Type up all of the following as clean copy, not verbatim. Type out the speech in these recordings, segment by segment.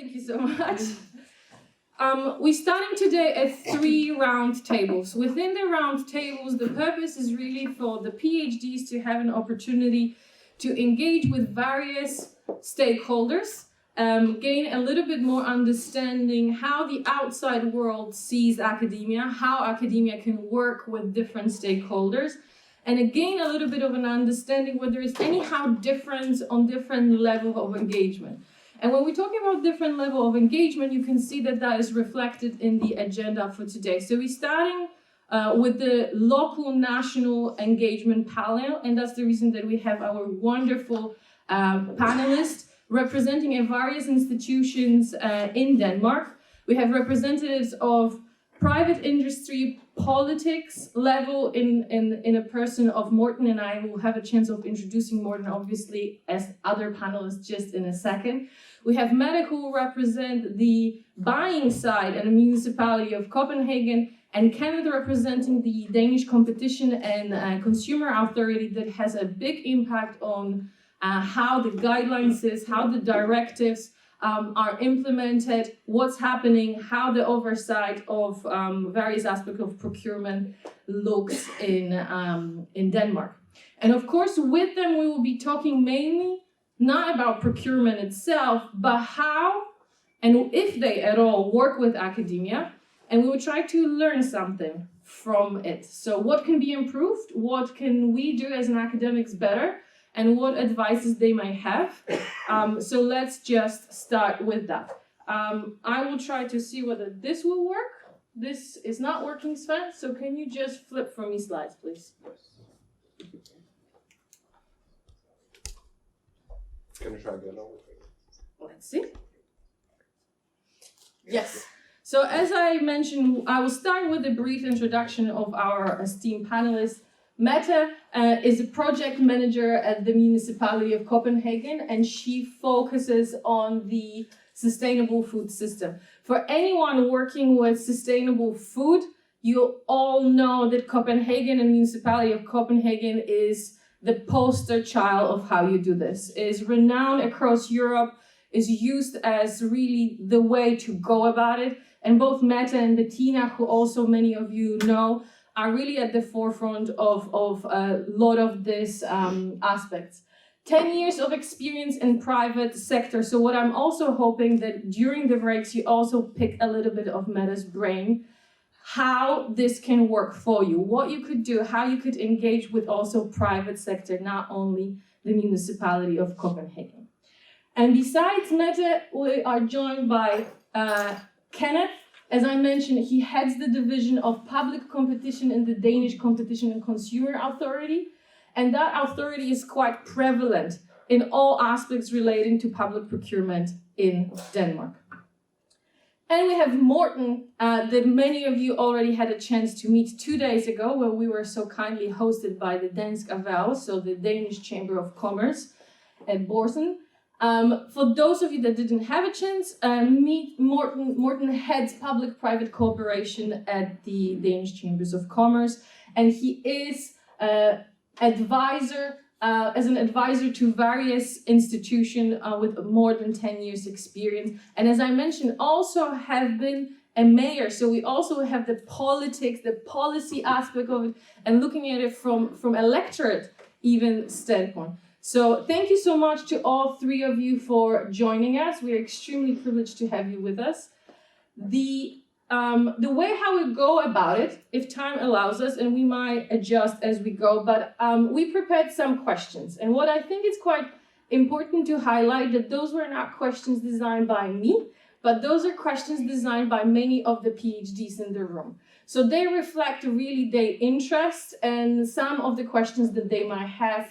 Thank you so much. We're starting today at 3 round tables. Within the round tables, the purpose is really for the PhDs to have an opportunity to engage with various stakeholders, gain a little bit more understanding how the outside world sees academia, how academia can work with different stakeholders, and again a little bit of an understanding whether there is anyhow difference on different level of engagement. And when we're talking about different level of engagement, you can see that that is reflected in the agenda for today. So we're starting with the local national engagement panel, and that's the reason that we have our wonderful panelists representing various institutions in Denmark. We have representatives of private industry, politics level in a person of Morten and I, who will have a chance of introducing Morten, obviously, as other panelists just in a second. We have Mette, who will represent the buying side and the municipality of Copenhagen, and Kenneth representing the Danish Competition and Consumer Authority that has a big impact on how the guidelines is, how the directives are implemented, what's happening, how the oversight of various aspects of procurement looks in Denmark. And of course, with them, we will be talking mainly not about procurement itself, but how and if they at all work with academia, and we will try to learn something from it. So what can be improved? What can we do as an academics better? And what advices they might have. So let's just start with that. I will try to see whether this will work. This is not working, Sven, so can you just flip for me slides, please? Can I try again? Let's see. Yes. So as I mentioned, I will start with a brief introduction of our esteemed panelists. Mette is a project manager at the Municipality of Copenhagen, and she focuses on the sustainable food system. For anyone working with sustainable food, you all know that Copenhagen and Municipality of Copenhagen is the poster child of how you do this. It is renowned across Europe, is used as really the way to go about it. And both Mette and Bettina, who also many of you know, are really at the forefront of a lot of these aspects. 10 years of experience in private sector. So what I'm also hoping that during the breaks, you also pick a little bit of Mette's brain, how this can work for you, what you could do, how you could engage with also private sector, not only the Municipality of Copenhagen. And besides Mette, we are joined by Kenneth. As I mentioned, he heads the division of public competition in the Danish Competition and Consumer Authority. And that authority is quite prevalent in all aspects relating to public procurement in Denmark. And we have Morten, that many of you already had a chance to meet 2 days ago, where we were so kindly hosted by the Dansk Erhverv, so the Danish Chamber of Commerce at Borsen. For those of you that didn't have a chance, meet Morten. Morten heads public-private cooperation at the Danish Chambers of Commerce, and he is as an advisor to various institutions with more than 10 years experience. And as I mentioned, also have been a mayor. So we also have the politics, the policy aspect of it, and looking at it from electorate even standpoint. So thank you so much to all 3 of you for joining us. We are extremely privileged to have you with us. The way how we go about it, if time allows us, and we might adjust as we go, but we prepared some questions. And what I think is quite important to highlight, that those were not questions designed by me, but those are questions designed by many of the PhDs in the room. So they reflect really their interest and some of the questions that they might have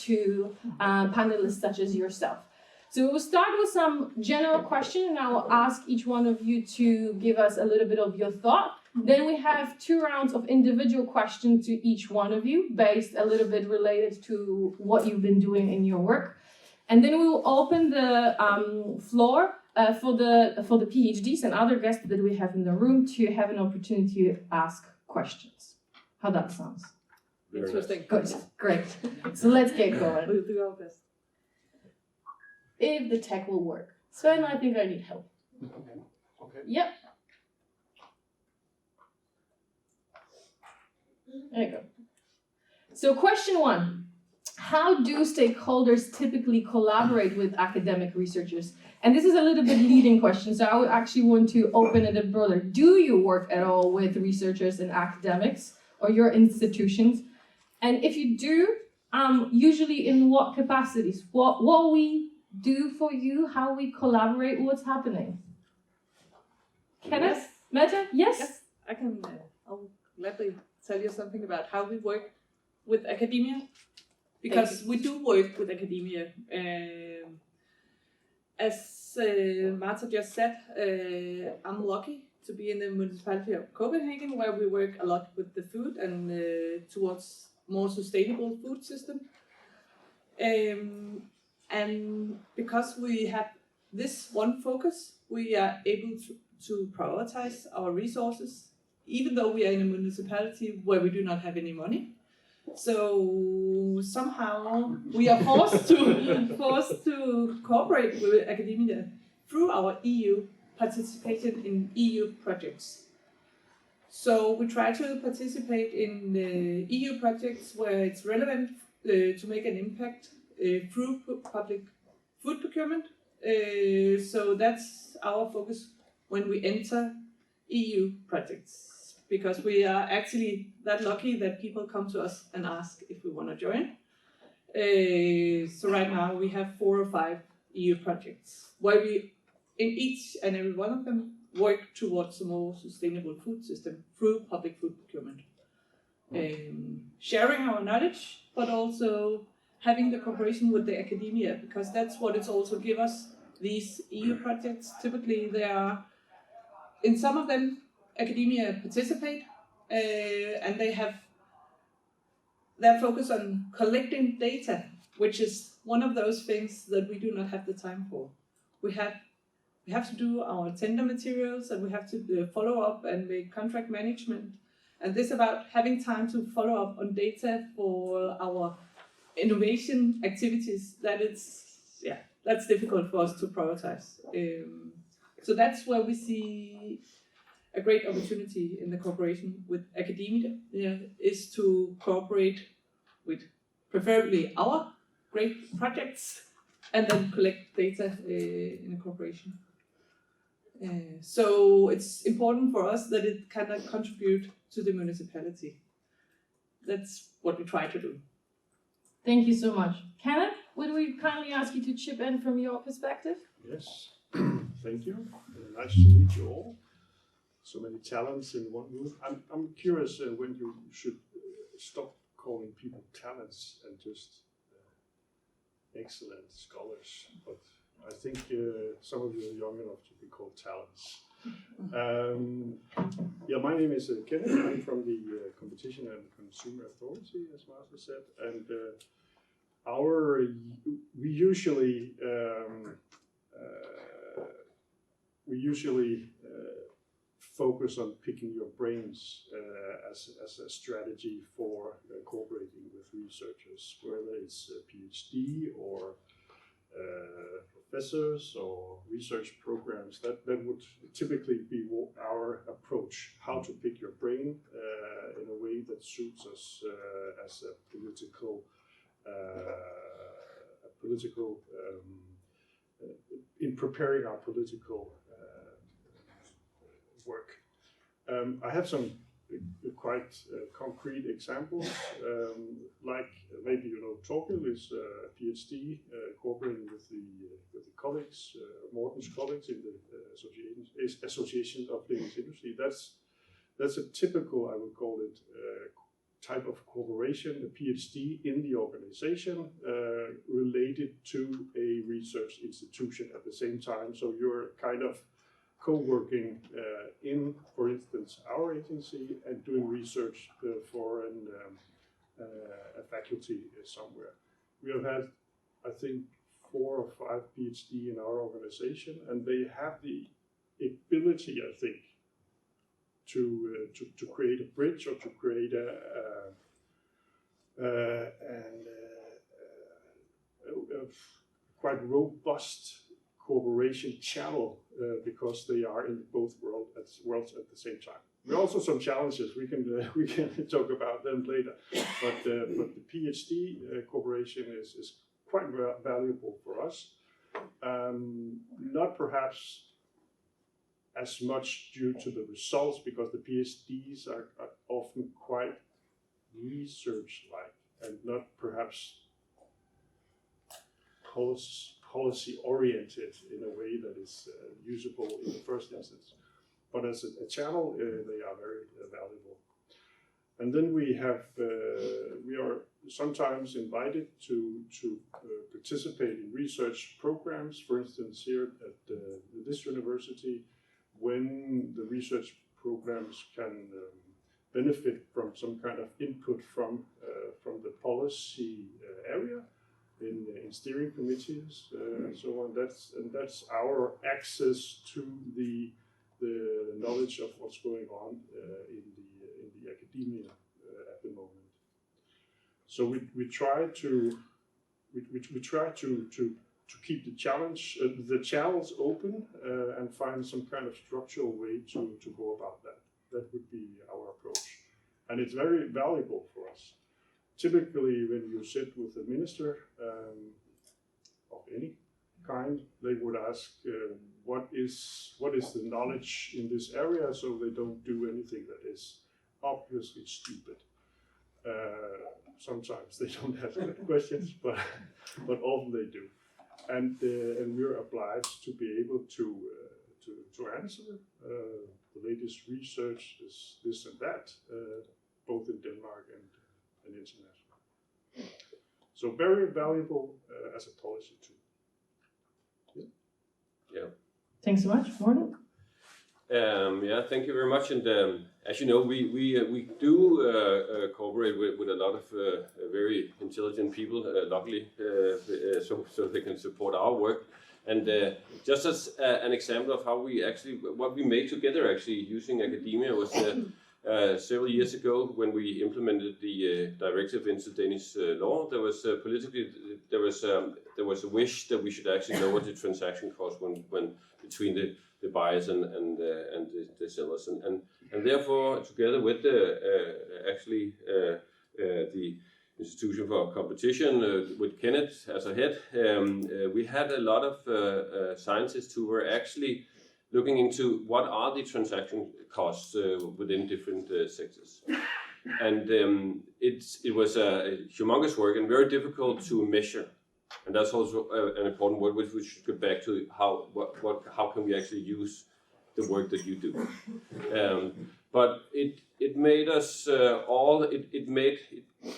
to panelists such as yourself. So we will start with some general questions, and I will ask each one of you to give us a little bit of your thought. Then we have 2 rounds of individual questions to each one of you, based a little bit related to what you've been doing in your work. And then we will open the floor for the PhDs and other guests that we have in the room to have an opportunity to ask questions. How that sounds? Interesting. Good, great. So let's get going. We'll do our best. If the tech will work. Sven, I think I need help. Okay. Yep. There you go. So question 1. How do stakeholders typically collaborate with academic researchers? And this is a little bit leading question, so I would actually want to open it up further. Do you work at all with researchers and academics or your institutions? And if you do, usually in what capacities? What we do for you, how we collaborate, what's happening? Kenneth? Yes. Mette? Yes? Yes, I can. I'll gladly tell you something about how we work with academia, because we do work with academia. As Marta just said, I'm lucky to be in the municipality of Copenhagen, where we work a lot with the food and towards more sustainable food system. And because we have this one focus, we are able to prioritize our resources, even though we are in a municipality where we do not have any money. So somehow we are forced to cooperate with academia through our EU participation in EU projects. So we try to participate in EU projects where it's relevant to make an impact through public food procurement. So that's our focus when we enter EU projects, because we are actually that lucky that people come to us and ask if we want to join. So right now we have 4 or 5 EU projects where we, in each and every one of them, work towards a more sustainable food system through public food procurement. Sharing our knowledge, but also having the cooperation with the academia, because that's what it's also give us, these EU projects. Typically they are, in some of them, academia participate, and they have their focus on collecting data, which is one of those things that we do not have the time for. We have to do our tender materials, and we have to follow up and make contract management. And this about having time to follow up on data for our innovation activities, that's difficult for us to prioritize. So that's where we see a great opportunity in the cooperation with academia, is to cooperate with preferably our great projects and then collect data in a cooperation. So it's important for us that it cannot contribute to the municipality. That's what we try to do. Thank you so much. Kenneth, would we kindly ask you to chip in from your perspective? Yes, thank you. Nice to meet you all. So many talents in one room. I'm curious when you should stop calling people talents and just excellent scholars. But I think some of you are young enough to be called talents. My name is Kenneth. I'm from the Competition and Consumer Authority, as Marta said, and we usually focus on picking your brains as a strategy for cooperating with researchers, whether it's a PhD or professors or research programs. That would typically be our approach, how to pick your brain in a way that suits us as a political in preparing our political work. I have some quite concrete examples, like maybe you know Torkel is a PhD cooperating with the colleagues, Morten's colleagues in the Association of Danish Industry. That's a typical, I would call it, type of cooperation, a PhD in the organization related to a research institution at the same time. So you're kind of co-working in, for instance, our agency and doing research for a faculty somewhere. We have had, I think, 4 or 5 PhD in our organization, and they have the ability, I think, to create a bridge or to create a quite robust cooperation channel because they are in both worlds at the same time. There are also some challenges. We can talk about them later, but the PhD cooperation is quite valuable for us. Not perhaps as much due to the results, because the PhDs are often quite research-like and not perhaps policy-oriented in a way that is usable in the first instance. But as a channel, they are very valuable. And then we are sometimes invited to participate in research programs. For instance, here at this university, when the research programs can benefit from some kind of input from the policy area in steering committees and so on. That's our access to the knowledge of what's going on in the academia at the moment. So we try to keep the channels open and find some kind of structural way to go about that. That would be our approach, and it's very valuable for us. Typically, when you sit with a minister of any kind, they would ask what is the knowledge in this area, so they don't do anything that is obviously stupid. Sometimes they don't ask that questions, but often they do, and we're obliged to be able to answer. The latest research is this and that, both in Denmark and international. So very valuable as a policy tool. Yeah. Thanks so much, Morten. Yeah, thank you very much. And as you know, we do cooperate with a lot of very intelligent people, luckily, so they can support our work. And just as an example of how what we made together using academia was several years ago when we implemented the directive into Danish law. There was there was a wish that we should actually lower the transaction cost when between the buyers and the sellers, and therefore together with the Institution for Competition with Kenneth as a head, we had a lot of scientists who were actually looking into what are the transaction costs within different sectors. And it was a humongous work and very difficult to measure. And that's also an important word which we should get back to, how can we actually use the work that you do. But it made us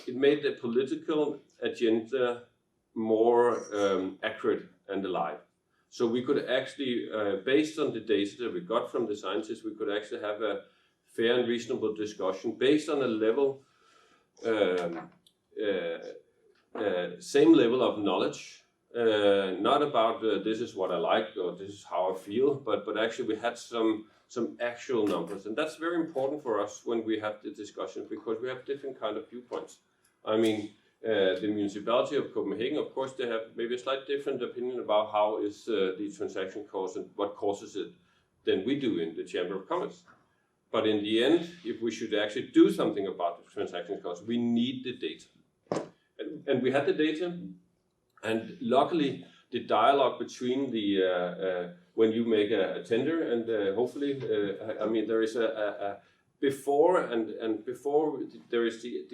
it made the political agenda more accurate and alive. So we could actually, based on the data that we got from the scientists, we could actually have a fair and reasonable discussion based on a level, same level of knowledge, not about this is what I like or this is how I feel, but actually we had some actual numbers, and that's very important for us when we have the discussion, because we have different kind of viewpoints. I mean, the municipality of Copenhagen, of course, they have maybe a slightly different opinion about how is the transaction cost and what causes it than we do in the Chamber of Commerce. But in the end, if we should actually do something about the transaction cost, we need the data. And we had the data, and luckily the dialogue between the when you make a tender and hopefully, I mean, there is a before and before there is the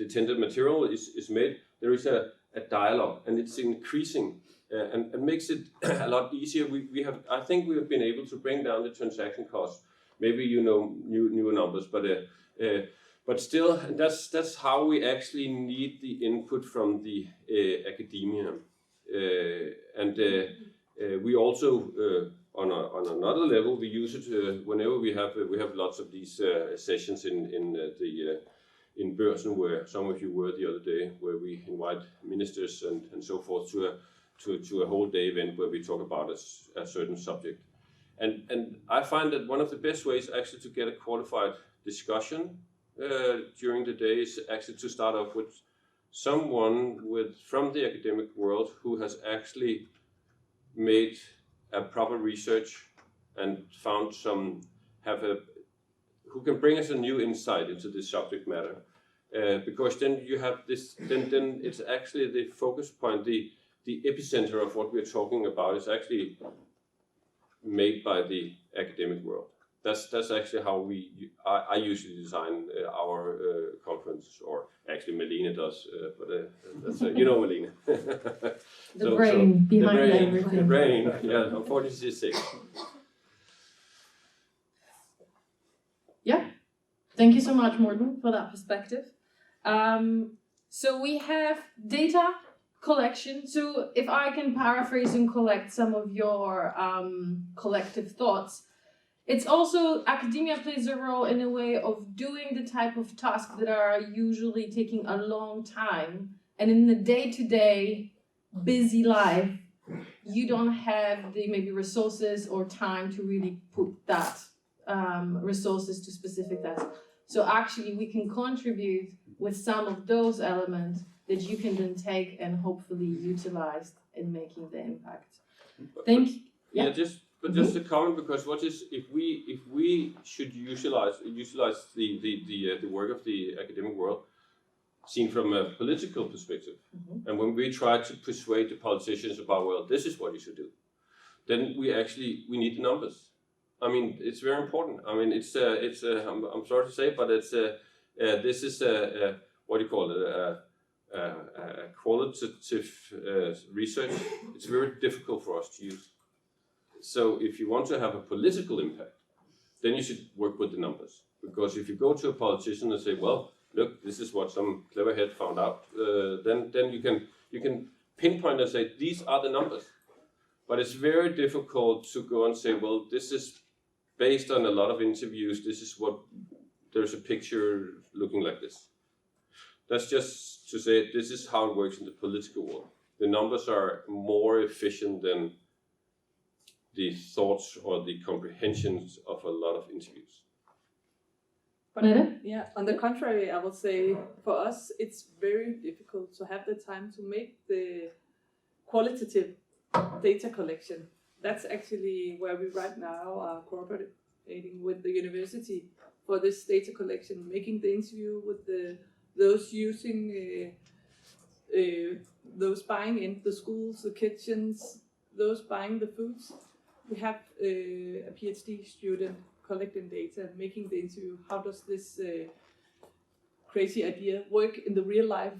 tender material is made, there is a dialogue, and it's increasing and makes it a lot easier. I think we have been able to bring down the transaction cost. Maybe you know newer numbers, but still, that's how we actually need the input from the academia, and we also on another level we use it whenever we have lots of these sessions in Børsen, where some of you were the other day, where we invite ministers and so forth to a whole day event where we talk about a certain subject, and I find that one of the best ways actually to get a qualified discussion during the day is actually to start off with someone from the academic world who has actually made a proper research and found who can bring us a new insight into this subject matter. Because then you have this, then it's actually the focus point, the epicenter of what we're talking about is actually made by the academic world. That's actually how I usually design our conference, or actually Malene does, but that's you know Malene. The brain behind everything. The brain, yeah, unfortunately 6. Yeah, thank you so much, Morten, for that perspective. So we have data collection. So if I can paraphrase and collect some of your collective thoughts, it's also academia plays a role in a way of doing the type of tasks that are usually taking a long time. And in the day-to-day busy life, you don't have the maybe resources or time to really put that resources to specific tasks. So actually we can contribute with some of those elements that you can then take and hopefully utilize in making the impact. Thank you. Yeah, just a comment, because if we should utilize the work of the academic world seen from a political perspective, and when we try to persuade the politicians about, well, this is what you should do, then we need the numbers. I mean, it's very important. I mean, I'm sorry to say, but this is what do you call it? Qualitative research. It's very difficult for us to use. So if you want to have a political impact, then you should work with the numbers. Because if you go to a politician and say, well, look, this is what some clever head found out, then you can pinpoint and say, these are the numbers. But it's very difficult to go and say, well, this is based on a lot of interviews, this is what, there's a picture looking like this. That's just to say, this is how it works in the political world. The numbers are more efficient than the thoughts or the comprehensions of a lot of interviews. But yeah, on the contrary, I would say for us, it's very difficult to have the time to make the qualitative data collection. That's actually where we right now are cooperating with the university for this data collection, making the interview with those using, those buying in the schools, the kitchens, those buying the foods. We have a PhD student collecting data, making the interview. How does this crazy idea work in the real life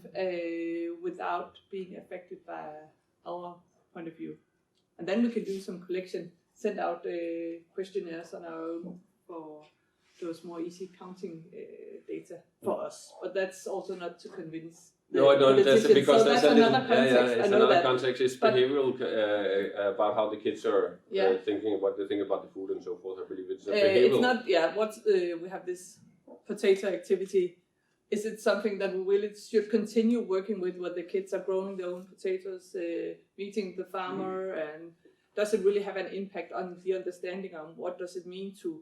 without being affected by our point of view? And then we can do some collection, send out questionnaires on our own for those more easy counting data for us. But that's also not to convince. No, I don't. That's because so that's another context. It's another context. It's behavioral about how the kids are thinking, what they think about the food and so forth. I believe it's behavioral. It's not. Yeah. What we have this potato activity. Is it something that we really should continue working with, where the kids are growing their own potatoes, meeting the farmer, and does it really have an impact on the understanding on what does it mean to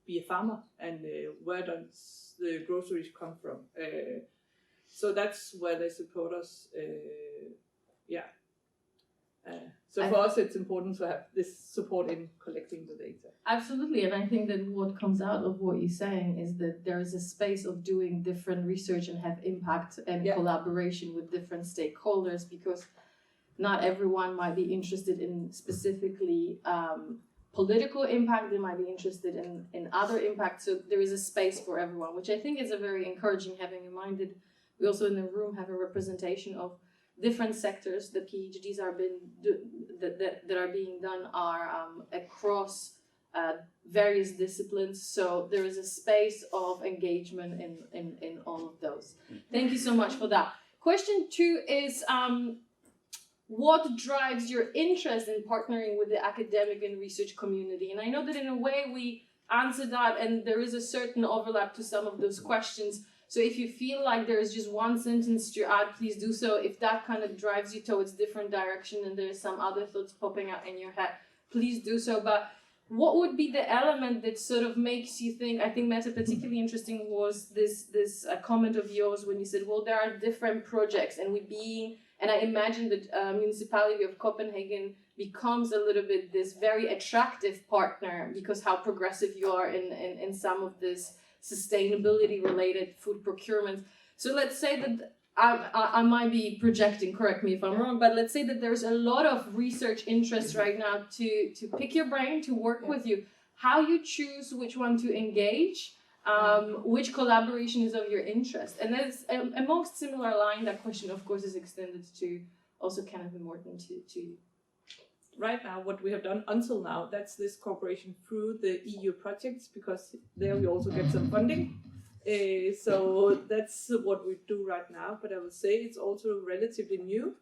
be a farmer, and where does the groceries come from? So that's where they support us. So for us, it's important to have this support in collecting the data. Absolutely, and I think that what comes out of what you're saying is that there is a space of doing different research and have impact and collaboration with different stakeholders, because not everyone might be interested in specifically political impact, they might be interested in other impacts, so there is a space for everyone, which I think is a very encouraging, having in mind that we also in the room have a representation of different sectors. The PhDs that are being done are across various disciplines, so there is a space of engagement in all of those. Thank you so much for that. Question 2 is, what drives your interest in partnering with the academic and research community? And I know that in a way we answered that, and there is a certain overlap to some of those questions. So if you feel like there is just one sentence to add, please do so. If that kind of drives you towards different direction and there's some other thoughts popping up in your head, please do so. But what would be the element that sort of makes you think? I think Mette, particularly interesting was this comment of yours when you said, well, there are different projects, and I imagine that municipality of Copenhagen becomes a little bit this very attractive partner because how progressive you are in some of this sustainability related food procurement. So let's say that I might be projecting, correct me if I'm wrong, but let's say that there's a lot of research interest right now to pick your brain, to work with you. How you choose which one to engage, which collaboration is of your interest. And that's amongst similar line, that question of course is extended to also Kenneth and Morten to you. Right now, what we have done until now, that's this cooperation through the EU projects, because there we also get some funding. So that's what we do right now, but I would say it's also relatively new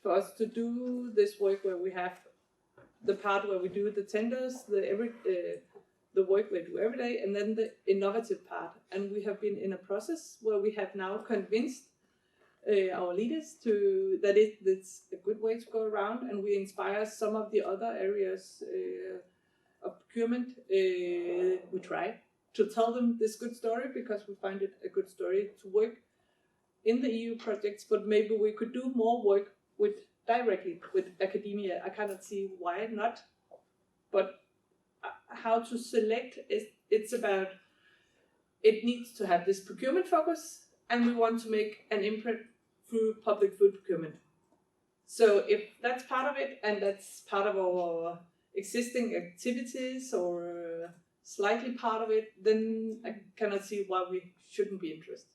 for us to do this work where we have the part where we do the tenders, the work we do every day, and then the innovative part. And we have been in a process where we have now convinced our leaders that it's a good way to go around, and we inspire some of the other areas of procurement. We try to tell them this good story because we find it a good story to work in the EU projects, but maybe we could do more work directly with academia. I cannot see why not, but how to select it's about, it needs to have this procurement focus, and we want to make an imprint through public food procurement. So if that's part of it, and that's part of our existing activities, or slightly part of it, then I cannot see why we shouldn't be interested.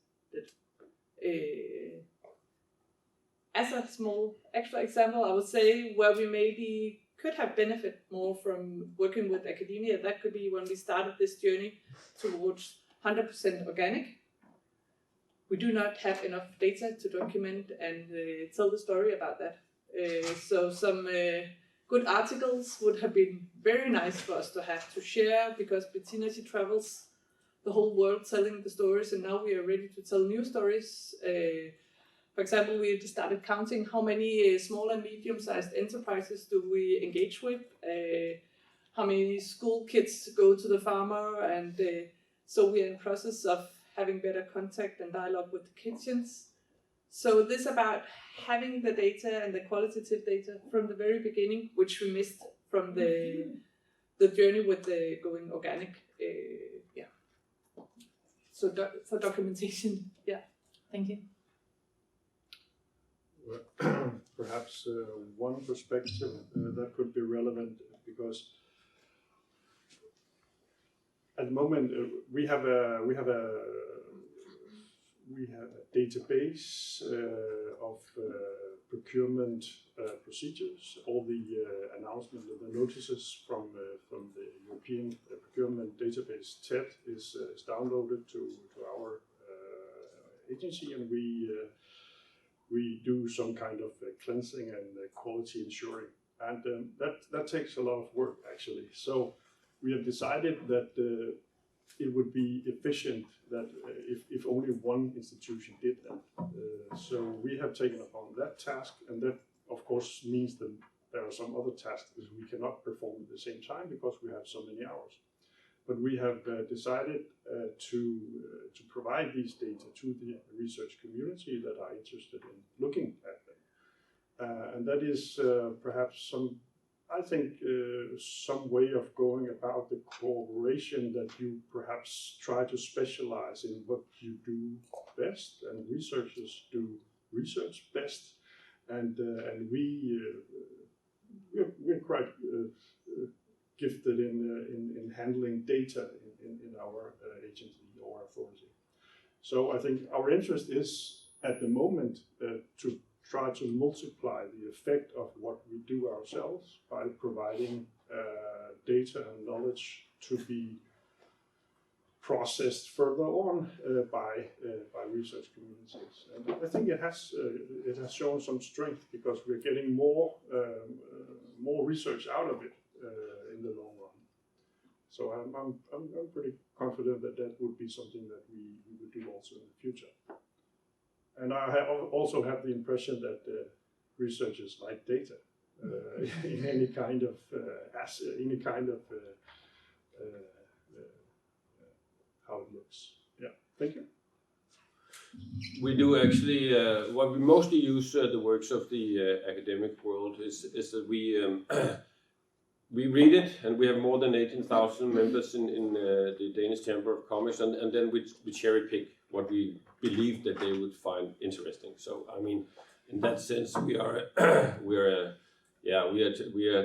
As a small extra example, I would say where we maybe could have benefit more from working with academia, that could be when we started this journey towards 100% organic. We do not have enough data to document and tell the story about that. So some good articles would have been very nice for us to have to share, because Bettina, she travels the whole world telling the stories, and now we are ready to tell new stories. For example, we started counting how many small and medium-sized enterprises do we engage with, how many school kids go to the farmer, and so we are in process of having better contact and dialogue with the kitchens. So this about having the data and the qualitative data from the very beginning, which we missed from the journey with the going organic. So for documentation, Thank you. Perhaps one perspective that could be relevant, because at the moment we have a database of procurement procedures. All the announcements and the notices from the European procurement database TED is downloaded to our agency, and we do some kind of cleansing and quality ensuring, and that takes a lot of work actually. So we have decided that it would be efficient that if only one institution did that. So we have taken upon that task, and that of course means that there are some other tasks that we cannot perform at the same time because we have so many hours. But we have decided to provide these data to the research community that are interested in looking at them. And that is perhaps some way of going about the cooperation, that you perhaps try to specialize in what you do best, and researchers do research best. And we're quite gifted in handling data in our agency or authority. So I think our interest is at the moment to try to multiply the effect of what we do ourselves by providing data and knowledge to be processed further on by research communities. And I think it has shown some strength, because we're getting more research out of it in the long run. So I'm pretty confident that that would be something that we would do also in the future. And I also have the impression that researchers like data. in any kind of how it looks. Yeah, thank you. We do actually, what we mostly use the works of the academic world is that we read it, and we have more than 18,000 members in the Danish Chamber of Commerce, and then we cherry pick what we believe that they would find interesting. So I mean, in that sense, we are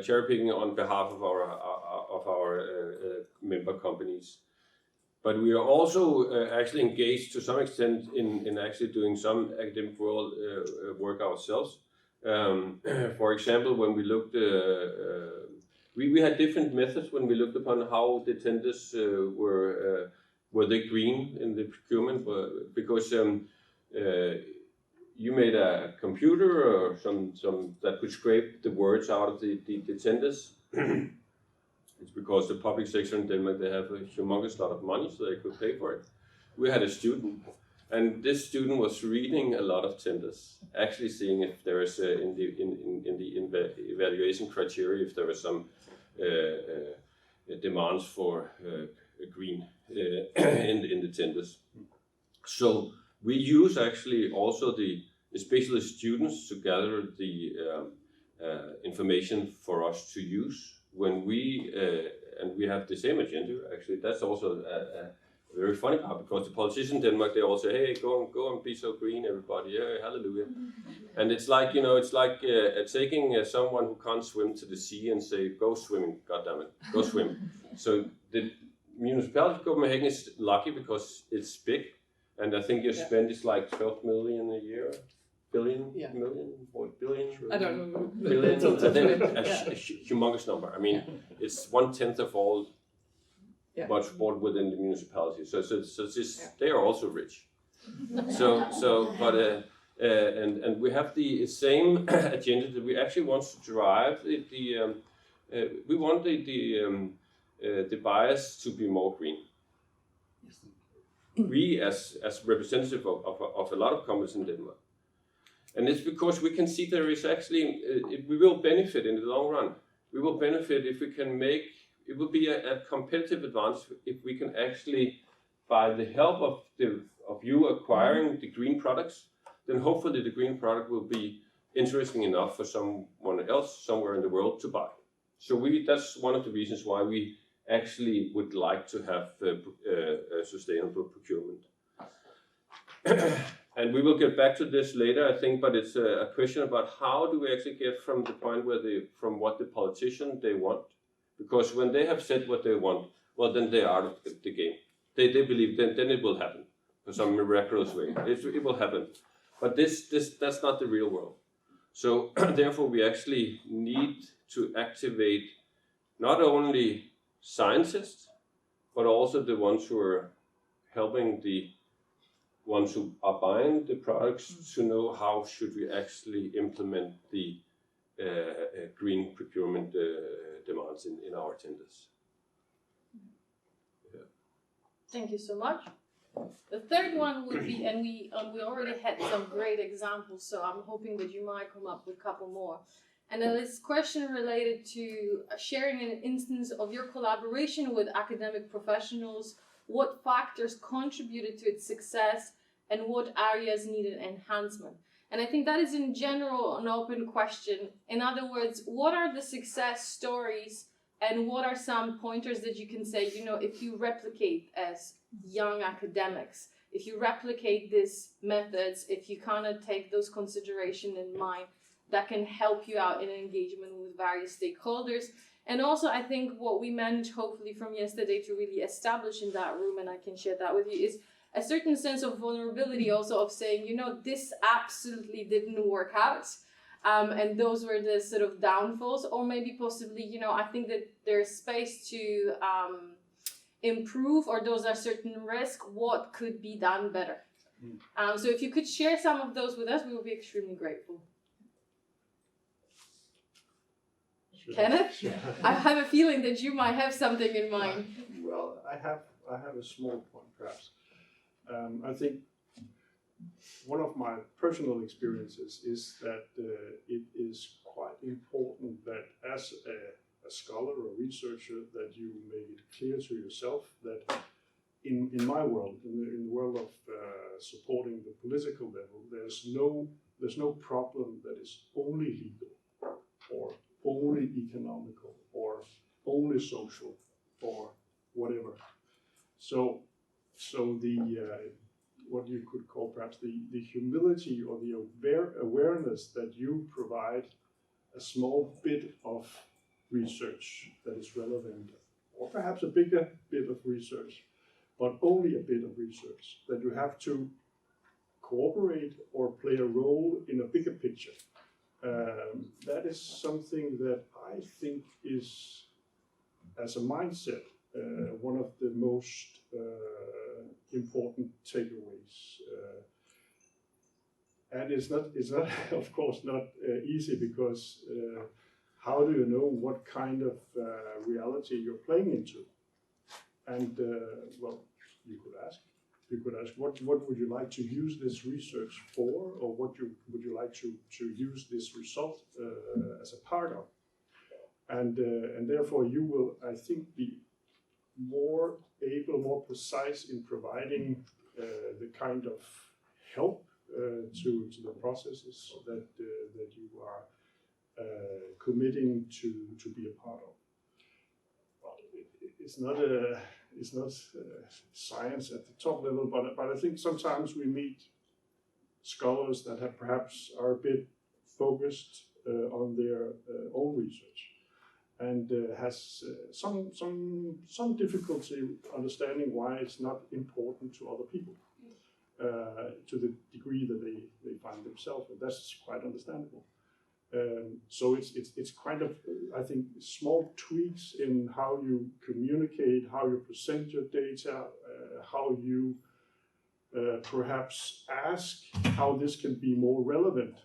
cherry picking on behalf of our member companies. But we are also actually engaged to some extent in actually doing some academic world work ourselves. For example, when we looked, we had different methods when we looked upon how the tenders were they green in the procurement, because you made a computer or some that could scrape the words out of the tenders. It's because the public sector in Denmark, they have a humongous lot of money, so they could pay for it. We had a student, and this student was reading a lot of tenders, actually seeing if there is in the evaluation criteria if there was some demands for green in the tenders. So we use actually also especially students to gather the information for us to use. When and we have the same agenda, actually, that's also a very funny part, because the politicians in Denmark, they all say, hey, go and be so green, everybody, yeah, hallelujah. And it's like, taking someone who can't swim to the sea and say, go swimming, goddammit, go swim. So the municipality of Copenhagen is lucky because it's big, and I think your spend is like 12 million a year. Billion? I don't know. Billion, a humongous number. I mean, it's 1/10 of all what's bought within the municipality. So they are also rich. And we have the same agenda that we actually want to drive. We want the buyers to be more green. We, as representative of a lot of companies in Denmark. And it's because we can see there is actually, we will benefit in the long run. We will benefit if we can it will be a competitive advantage if we can actually, by the help of you acquiring the green products, then hopefully the green product will be interesting enough for someone else somewhere in the world to buy. So that's one of the reasons why we actually would like to have sustainable procurement. And we will get back to this later, I think, but it's a question about how do we actually get from the point from what the politician they want, because when they have said what they want, well, then they're out of the game. They believe then it will happen in some miraculous way. It will happen, but that's not the real world. So therefore, we actually need to activate not only scientists, but also the ones who are helping the ones who are buying the products to know how should we actually implement the green procurement demands in our tenders. Yeah. Thank you so much. The third one would be, and we already had some great examples, so I'm hoping that you might come up with a couple more. And then this question related to sharing an instance of your collaboration with academic professionals. What factors contributed to its success and what areas needed enhancement? And I think that is in general an open question. In other words, what are the success stories and what are some pointers that you can say, if you replicate as young academics, if you replicate these methods, if you kind of take those considerations in mind, that can help you out in engagement with various stakeholders. And also, I think what we managed, hopefully, from yesterday to really establish in that room, and I can share that with you, is a certain sense of vulnerability also of saying, this absolutely didn't work out. And those were the sort of downfalls, or maybe possibly, I think that there's space to improve, or those are certain risks, what could be done better. So if you could share some of those with us, we would be extremely grateful. Kenneth, I have a feeling that you might have something in mind. Well, I have a small point, perhaps. I think one of my personal experiences is that it is quite important that as a scholar or researcher that you make it clear to yourself that in my world, in the world of supporting the political level, there's no problem that is only legal or only economical or only social or whatever. So the what you could call perhaps the humility or the awareness that you provide a small bit of research that is relevant, or perhaps a bigger bit of research, but only a bit of research, that you have to cooperate or play a role in a bigger picture. That is something that I think is, as a mindset, one of the most important takeaways. And it's not, of course, not easy, because how do you know what kind of reality you're playing into? And well, you could ask, what would you like to use this research for, or what would you like to use this result as a part of? And therefore you will, I think, be more able, more precise in providing the kind of help to the processes that you are committing to be a part of. Well, it's not science at the top level, but I think sometimes we meet scholars that have perhaps are a bit focused on their own research, and has some difficulty understanding why it's not important to other people to the degree that they find themselves, and that's quite understandable. So it's kind of, I think, small tweaks in how you communicate, how you present your data, how you perhaps ask how this can be more relevant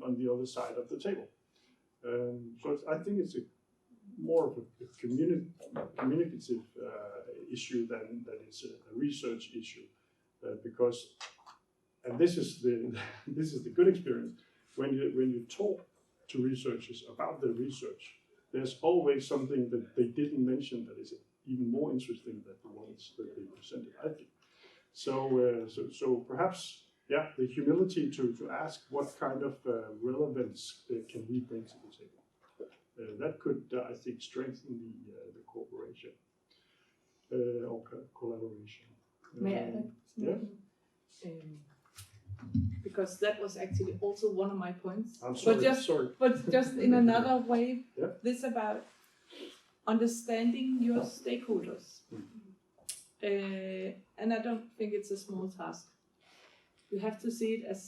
on the other side of the table. So I think it's more of a communicative issue than it's a research issue, because, and this is the good experience. When you talk to researchers about their research, there's always something that they didn't mention that is even more interesting than the ones that they presented, I think. So perhaps, yeah, the humility to ask what kind of relevance can we bring to the table. That could, I think, strengthen the cooperation or collaboration. May I add? Yeah. Because that was actually also one of my points. I'm sorry. But just in another way, yeah. This about understanding your stakeholders. And I don't think it's a small task. You have to see it as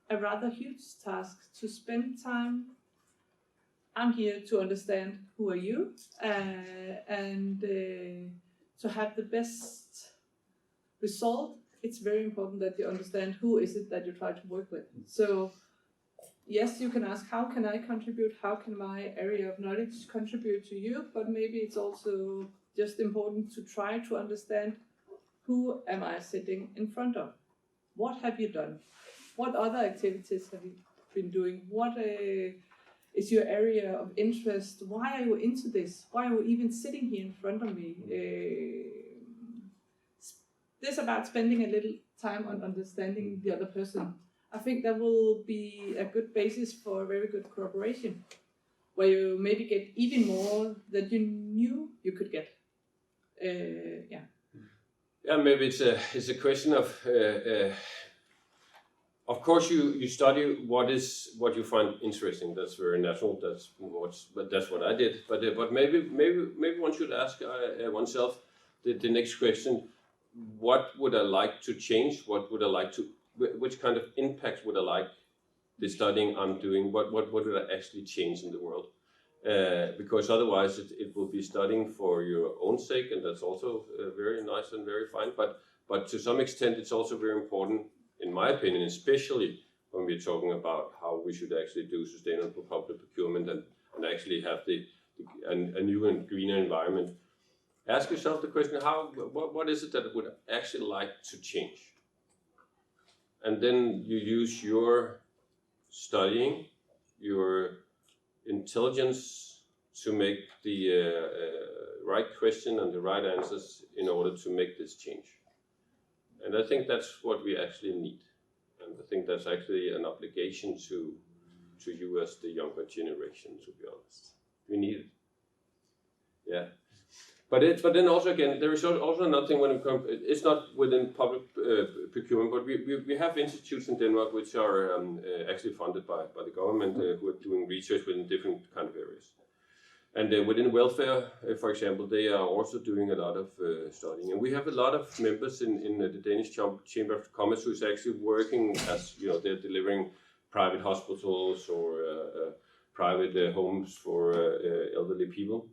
a rather huge task to spend time. I'm here to understand who are you, and to have the best result. It's very important that you understand who is it that you try to work with. So yes, you can ask, how can I contribute? How can my area of knowledge contribute to you? But maybe it's also just important to try to understand, who am I sitting in front of? What have you done? What other activities have you been doing? What is your area of interest? Why are you into this? Why are you even sitting here in front of me? This about spending a little time on understanding the other person. I think that will be a good basis for a very good cooperation, where you maybe get even more than you knew you could get. Yeah. Yeah, maybe it's a question of course you study what you find interesting. That's very natural. That's what I did. But maybe one should ask oneself the next question: what would I like to change? What would I like to? Which kind of impact would I like the studying I'm doing? What would I actually change in the world? Because otherwise it will be studying for your own sake, and that's also very nice and very fine. But to some extent, it's also very important, in my opinion, especially when we're talking about how we should actually do sustainable public procurement and actually have a new and greener environment. Ask yourself the question: what is it that I would actually like to change? And then you use your studying your intelligence to make the right question and the right answers in order to make this change. And I think that's what we actually need. And I think that's actually an obligation to you as the younger generation, to be honest. We need it. Yeah. But then also again, there is also another thing when it comes, it's not within public procurement, but we have institutes in Denmark which are actually funded by the government who are doing research within different kind of areas. And within welfare, for example, they are also doing a lot of studying. And we have a lot of members in the Danish Chamber of Commerce who is actually working as, they're delivering private hospitals or private homes for elderly people.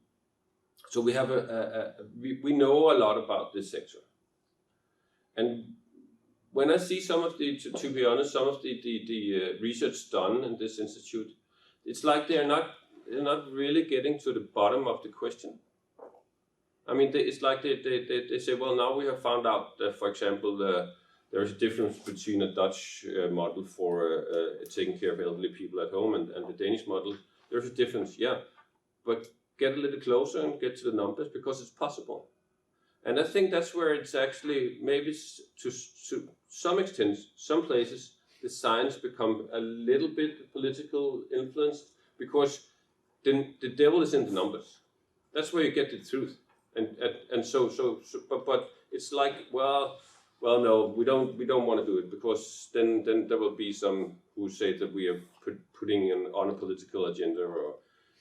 So we have we know a lot about this sector. And when I see some of the, to be honest, some of the research done in this institute, it's like they're not really getting to the bottom of the question. I mean, it's like they say, well, now we have found out that, for example, there is a difference between a Dutch model for taking care of elderly people at home and the Danish model. There's a difference, yeah, but get a little closer and get to the numbers because it's possible. And I think that's where it's actually, maybe to some extent, some places, the science become a little bit political influenced because then the devil is in the numbers. That's where you get the truth. But it's like, well, no, we don't want to do it because then there will be some who say that we are putting on a political agenda, or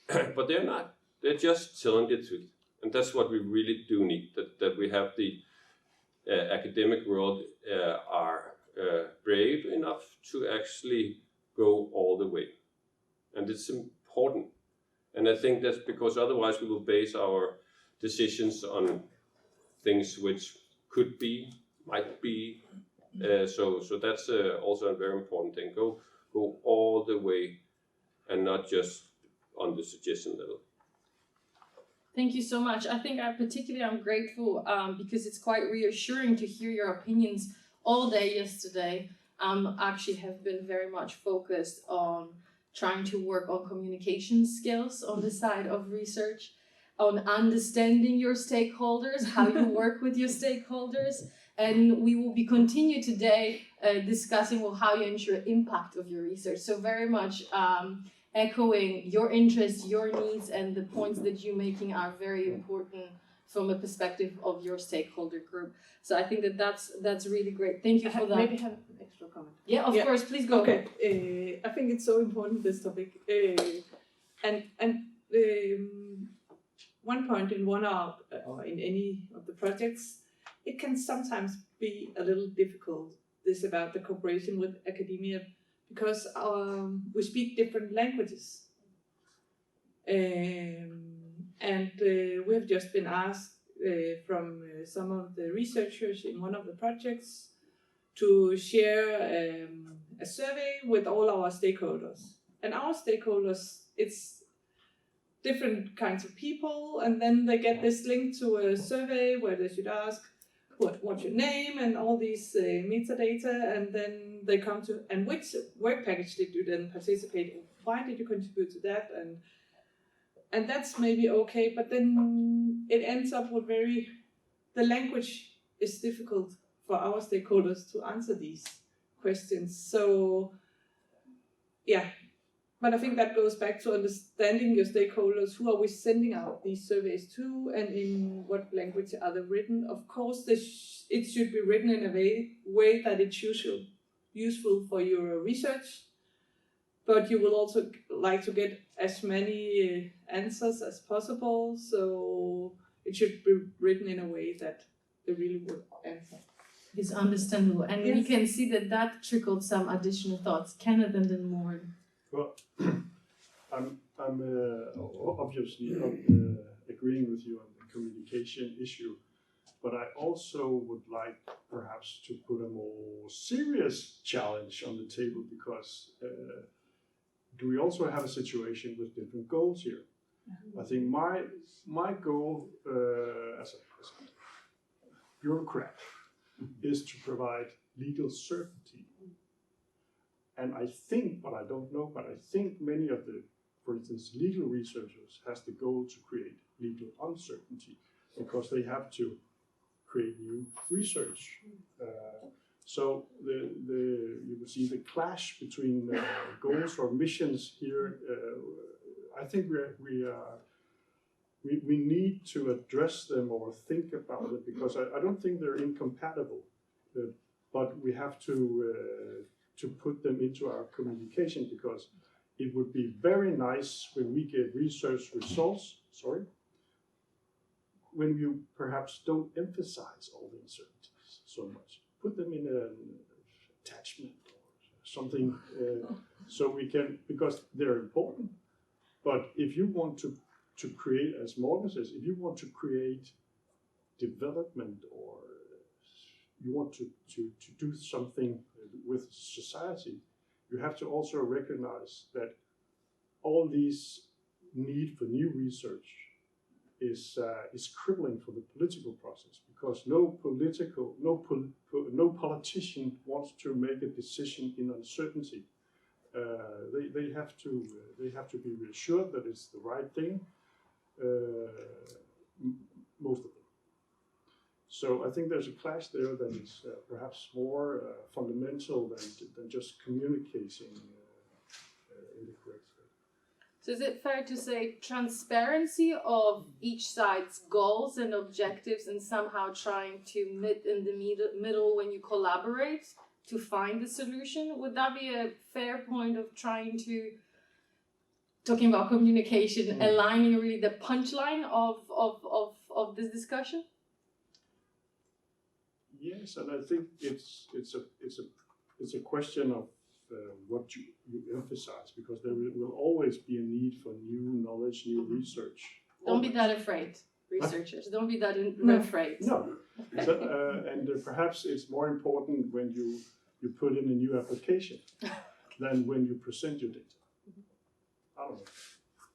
but they're not. They're just telling the truth, and that's what we really do need. That we have the academic world are brave enough to actually go all the way, and it's important. And I think that's because otherwise we will base our decisions on things which could be, might be. So that's also a very important thing. Go all the way, and not just on the suggestion level. Thank you so much. I think I'm grateful because it's quite reassuring to hear your opinions all day yesterday. Actually have been very much focused on trying to work on communication skills on the side of research, on understanding your stakeholders, how you work with your stakeholders. And we will be continue today discussing how you ensure impact of your research. So very much echoing your interests, your needs, and the points that you're making are very important from a perspective of your stakeholder group. So I think that's really great. Thank you for that. Maybe have an extra comment. Yeah, of course, please go. Okay, I think it's so important, this topic. One point in one of or in any of the projects, it can sometimes be a little difficult. This about the cooperation with academia, because we speak different languages, and we have just been asked from some of the researchers in one of the projects to share a survey with all our stakeholders. And our stakeholders, it's different kinds of people, and then they get this link to a survey where they should ask what's your name and all these metadata, and then they come to, and which work package did you then participate in? Why did you contribute to that? And that's maybe okay, but then it ends up with the language is difficult for our stakeholders to answer these questions. So yeah, but I think that goes back to understanding your stakeholders. Who are we sending out these surveys to, and in what language are they written? Of course, it should be written in a way that it's useful for your research, but you will also like to get as many answers as possible. So it should be written in a way that they really would answer. It's understandable, and Yes. we can see that trickled some additional thoughts. Kenneth and then Morten. Well, I'm obviously agreeing with you on the communication issue, but I also would like perhaps to put a more serious challenge on the table, because do we also have a situation with different goals here? I think my goal as a bureaucrat is to provide legal certainty. And I think, but I don't know, but I think many of the, for instance, legal researchers has the goal to create legal uncertainty because they have to create new research. So you will see the clash between goals or missions here. I think we need to address them or think about it because I don't think they're incompatible, but we have to put them into our communication because it would be very nice when we get research results. When you perhaps don't emphasize all the uncertainties so much, put them in an attachment or something, so we can, because they're important. But if you want to create, as Morten says, if you want to create development or you want to do something with society, you have to also recognize that all these need for new research is crippling for the political process because no politician wants to make a decision in uncertainty. They have to be reassured that it's the right thing. Most of them. So I think there's a clash there that is perhaps more fundamental than just communicating in the correct way. So is it fair to say transparency of each side's goals and objectives and somehow trying to meet in the middle when you collaborate to find the solution? Would that be a fair point of trying to, talking about communication, aligning really the punchline of this discussion? Yes, and I think it's a question of what you emphasize, because there will always be a need for new knowledge, new research. Don't be that afraid, researchers. Don't be that afraid. No, and perhaps it's more important when you put in a new application than when you present your data. I don't know.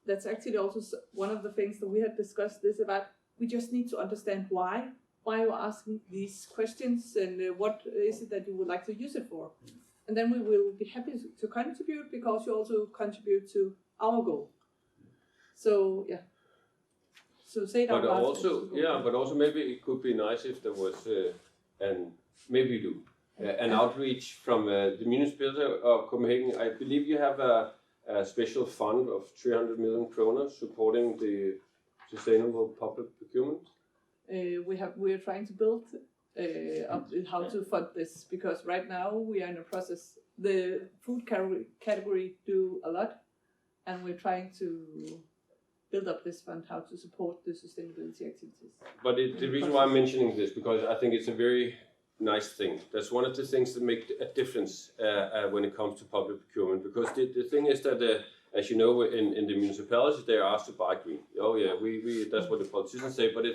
That's actually also one of the things that we had discussed this about. We just need to understand why you're asking these questions and what is it that you would like to use it for. And then we will be happy to contribute because you also contribute to our goal. So yeah. So say that. But also maybe it could be nice if there was an outreach from the municipality of Copenhagen. I believe you have a special fund of 300 million kroner supporting the sustainable public procurement. We are trying to build up how to fund this because right now we are in a process. The food category do a lot, and we're trying to build up this fund how to support the sustainability activities. But the reason why I'm mentioning this because I think it's a very nice thing. That's one of the things that make a difference when it comes to public procurement. Because the thing is that, as you know, in the municipalities, they are asked to buy green. Oh yeah, we that's what the politicians say. But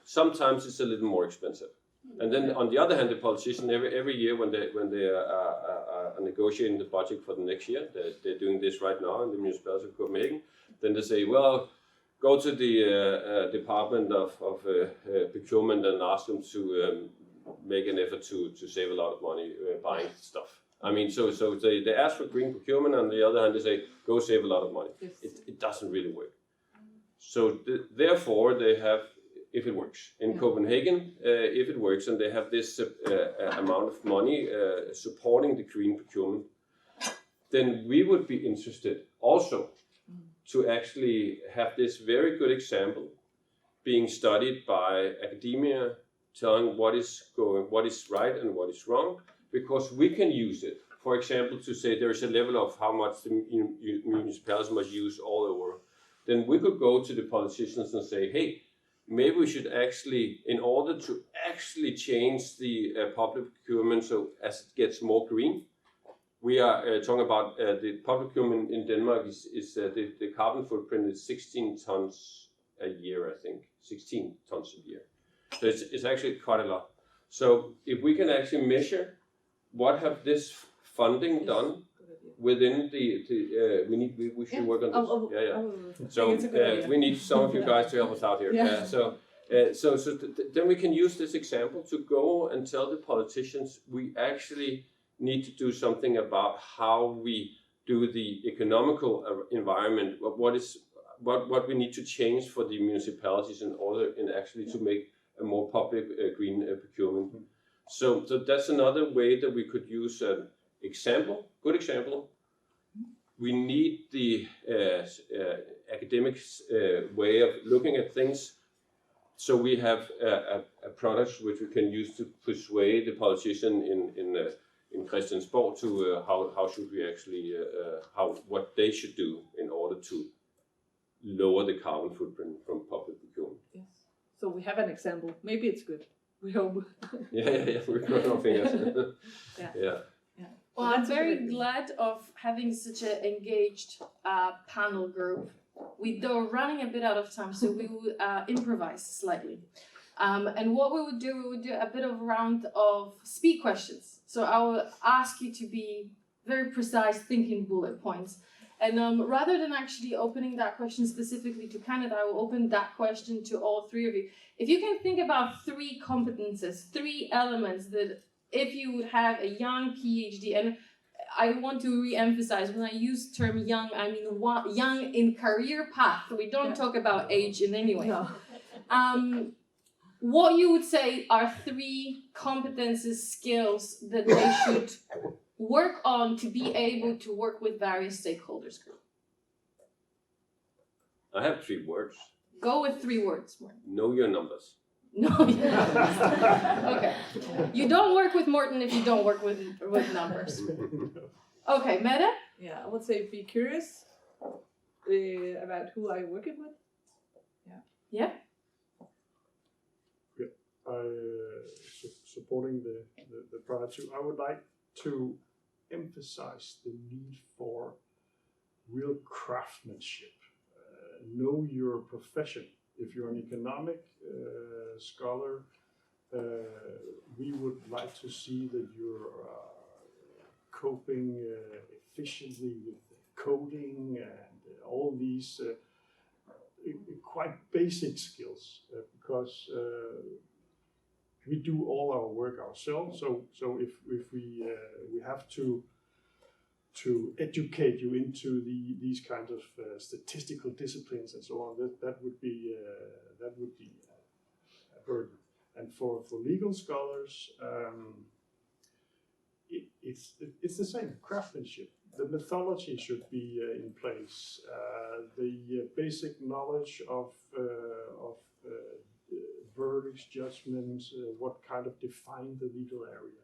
sometimes it's a little more expensive. And then on the other hand, the politician every year when they are negotiating the budget for the next year, they're doing this right now in the municipality of Copenhagen. Then they say, well, go to the Department of Procurement and ask them to make an effort to save a lot of money buying stuff. I mean, so they ask for green procurement, and on the other hand, they say, go save a lot of money. Yes. It doesn't really work. So therefore, they have, if it works, in Copenhagen, if it works, and they have this amount of money supporting the green procurement, then we would be interested also to actually have this very good example being studied by academia, telling what is right and what is wrong, because we can use it. For example, to say there is a level of how much the municipalities must use all over. Then we could go to the politicians and say, hey, maybe we should actually, in order to actually change the public procurement so as it gets more green, we are talking about the public procurement in Denmark is the carbon footprint is 16 tons a year, I think. 16 tons a year. So it's actually quite a lot. So if we can actually measure what have this funding done within we should work on this. So we need some of you guys to help us out here. Then we can use this example to go and tell the politicians we actually need to do something about how we do the economical environment. What we need to change for the municipalities in order actually to make a more public green procurement. So that's another way that we could use an example, good example. We need the academics' way of looking at things. So we have a product which we can use to persuade the politician in Christiansborg to how should we actually what they should do in order to lower the carbon footprint from public procurement. Yes. So we have an example. Maybe it's good. We hope. Yeah. We're crossing our fingers. Yeah. Well, I'm very glad of having such an engaged panel group. We're running a bit out of time, so we will improvise slightly. And what we would do a bit of a round of speed questions. So I will ask you to be very precise, thinking bullet points. And rather than actually opening that question specifically to Kenneth, I will open that question to all three of you. If you can think about 3 competences, 3 elements that if you would have a young PhD, and I want to re-emphasize, when I use the term young, I mean young in career path. We don't talk about age in any way. No. What you would say are 3 competences, skills that they should work on to be able to work with various stakeholders group? I have 3 words. Go with 3 words, Morten. Know your numbers. No. Okay. You don't work with Morten if you don't work with numbers. Okay, Mette? Yeah, I would say be curious about who I'm working with. Yeah. Supporting the prior two, I would like to emphasize the need for real craftsmanship. Know your profession. If you're an economic scholar, we would like to see that you're coping efficiently with coding and all these quite basic skills, because we do all our work ourselves. So if we have to educate you into these kinds of statistical disciplines and so on, that would be a burden. And for legal scholars, it's the same craftsmanship. The methodology should be in place. The basic knowledge of verdicts, judgments, what kind of define the legal area.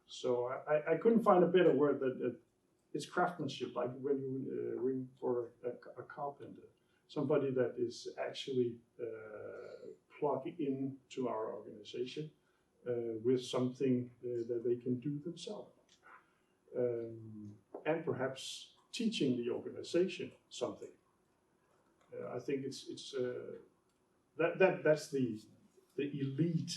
So I couldn't find a better word that it's craftsmanship, like when you ring for a carpenter, somebody that is actually plugged into our organization with something that they can do themselves. And perhaps teaching the organization something. I think that's the elite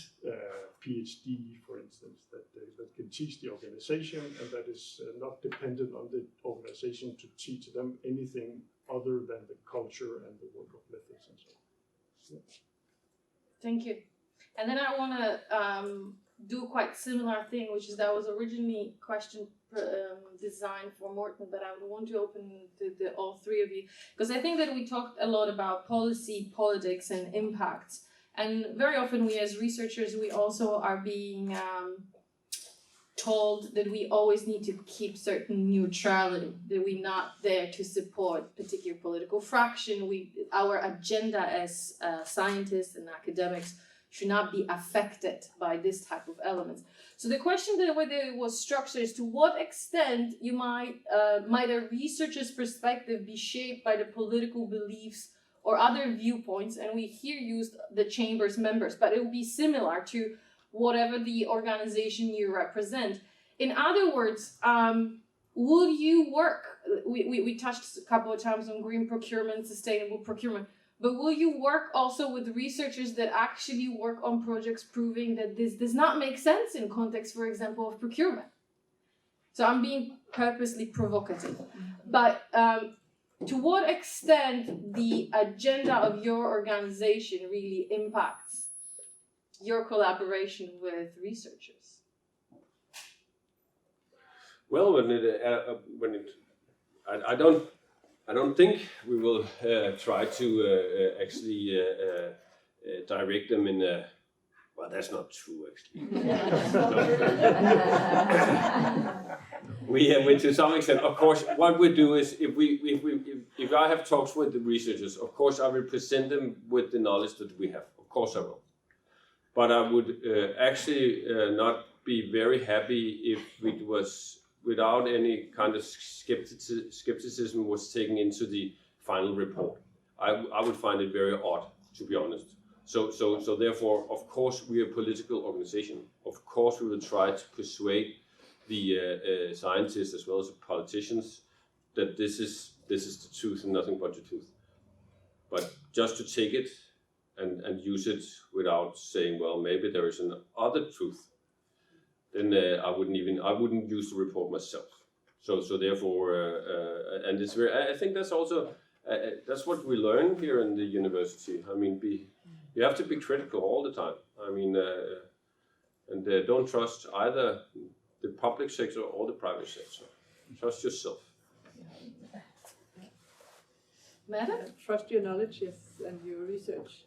PhD, for instance, that can teach the organization, and that is not dependent on the organization to teach them anything other than the culture and the work of methods and so on. Yeah. Thank you. And then I want to do quite similar thing, which is that was originally question designed for Morten, but I would want to open to all 3 of you, because I think that we talked a lot about policy, politics, and impacts. And very often we as researchers, we also are being told that we always need to keep certain neutrality, that we're not there to support particular political fraction. Our agenda as scientists and academics should not be affected by this type of elements. So the question that whether it was structured is to what extent you might a researcher's perspective be shaped by the political beliefs or other viewpoints, and we here used the chamber's members, but it would be similar to whatever the organization you represent. In other words, will you work, we touched a couple of times on green procurement, sustainable procurement, but will you work also with researchers that actually work on projects proving that this does not make sense in context, for example, of procurement? So I'm being purposely provocative, but to what extent the agenda of your organization really impacts your collaboration with researchers? Well, I don't think we will try to actually direct them in a. Well, that's not true, actually. We to some extent, of course, what we do is if I have talks with the researchers, of course I will present them with the knowledge that we have. Of course I will. But I would actually not be very happy if it was without any kind of skepticism was taken into the final report. I would find it very odd, to be honest. So therefore, of course, we are a political organization. Of course, we will try to persuade the scientists as well as the politicians that this is the truth and nothing but the truth. But just to take it and use it without saying, well, maybe there is another truth, then I wouldn't use the report myself. So therefore, and it's very. I think that's also that's what we learn here in the university. I mean, you have to be critical all the time. I mean, and don't trust either the public sector or the private sector. Trust yourself. Mette? Trust your knowledge, yes, and your research.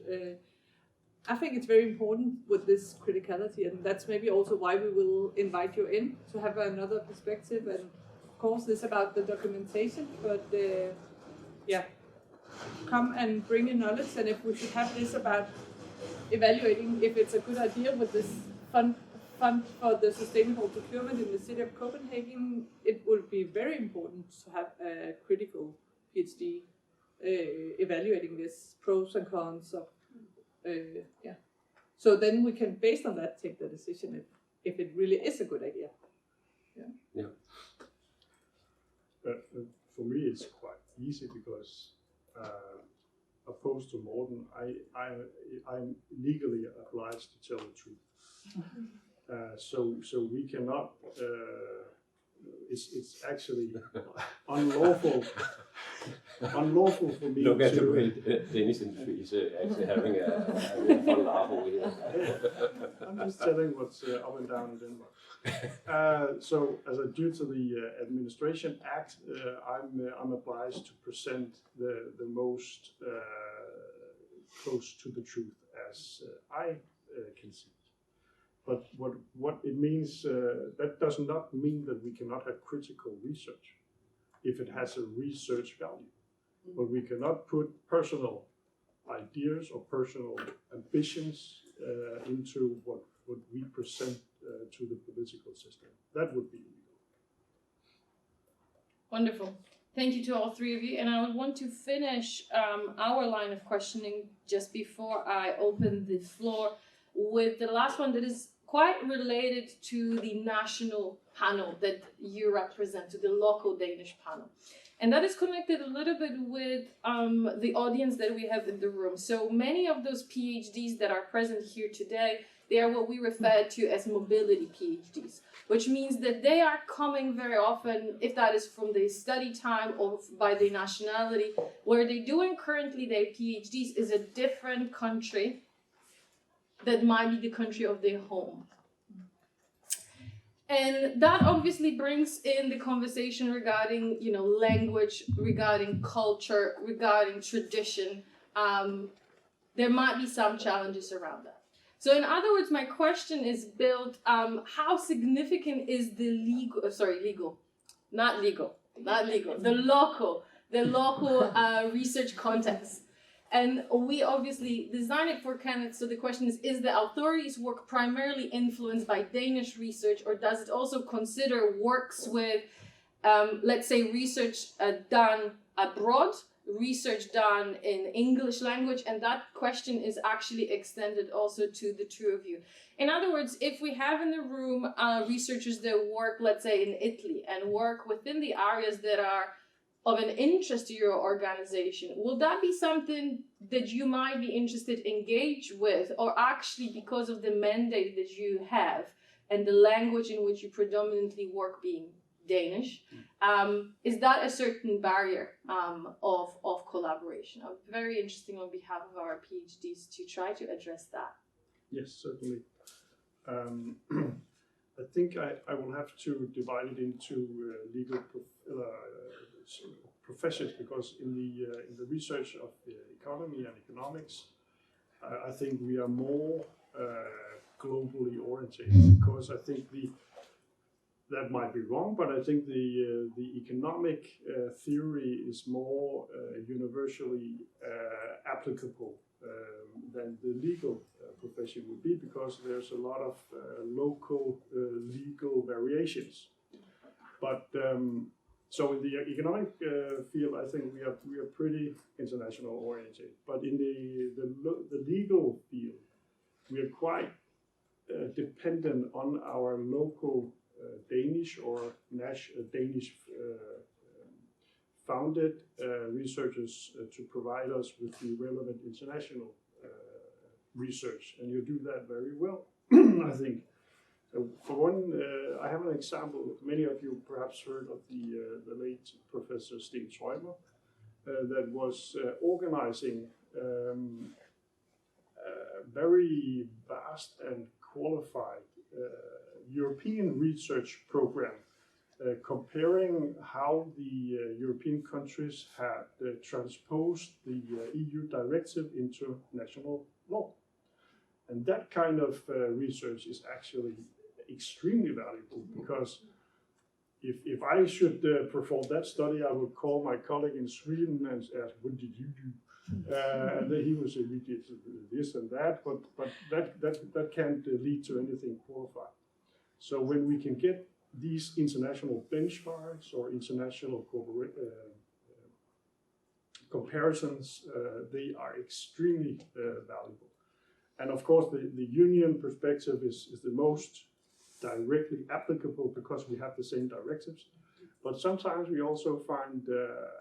I think it's very important with this criticality, and that's maybe also why we will invite you in to have another perspective. And of course, this is about the documentation, but yeah, come and bring your knowledge. And if we should have this about evaluating if it's a good idea with this fund for the sustainable procurement in the city of Copenhagen, it would be very important to have a critical PhD evaluating this pros and cons of. Yeah. So then we can, based on that, take the decision if it really is a good idea. Yeah. For me, it's quite easy because, opposed to Morten, I'm legally obliged to tell the truth. So we cannot. It's actually unlawful. Unlawful for me. Look at the way Danish industry is actually having a fun laugh over here. I'm just telling what's up and down in Denmark. So, due to the Administration Act, I'm obliged to present the most close to the truth as I can see. But what it means, that does not mean that we cannot have critical research if it has a research value. But we cannot put personal ideas or personal ambitions into what we present to the political system. That would be illegal. Wonderful. Thank you to all three of you. And I would want to finish our line of questioning just before I open the floor with the last one that is quite related to the national panel that you represent, to the local Danish panel. And that is connected a little bit with the audience that we have in the room. So many of those PhDs that are present here today, they are what we refer to as mobility PhDs, which means that they are coming very often, if that is from the study time or by the nationality, where they're doing currently their PhDs is a different country that might be the country of their home. And that obviously brings in the conversation regarding, language, regarding culture, regarding tradition. There might be some challenges around that. So in other words, my question is built, how significant is the local research context? And we obviously designed it for Kenneth, so the question is the authorities' work primarily influenced by Danish research, or does it also consider works with, let's say, research done abroad, research done in English language, and that question is actually extended also to the two of you. In other words, if we have in the room researchers that work, let's say, in Italy, and work within the areas that are of an interest to your organization, will that be something that you might be interested to engage with, or actually because of the mandate that you have and the language in which you predominantly work being Danish, is that a certain barrier of collaboration? Very interesting on behalf of our PhDs to try to address that. Yes, certainly. I think I will have to divide it into legal professions, because in the research of economy and economics, I think we are more globally oriented, because I think that might be wrong, but I think the economic theory is more universally applicable than the legal profession would be, because there's a lot of local legal variations. But so in the economic field, I think we are pretty international oriented. But in the legal field, we are quite dependent on our local Danish or Danish founded researchers to provide us with the relevant international research, and you do that very well, I think. For one, I have an example. Many of you perhaps heard of the late Professor Sten Träumer, that was organizing very vast and qualified European research program, comparing how the European countries had transposed the EU directive into national law. And that kind of research is actually extremely valuable, because if I should perform that study, I would call my colleague in Sweden and ask, what did you do? And then he would say, we did this and that, but that can't lead to anything qualified. So when we can get these international benchmarks or international comparisons, they are extremely valuable. And of course, the union perspective is the most directly applicable, because we have the same directives. But sometimes we also find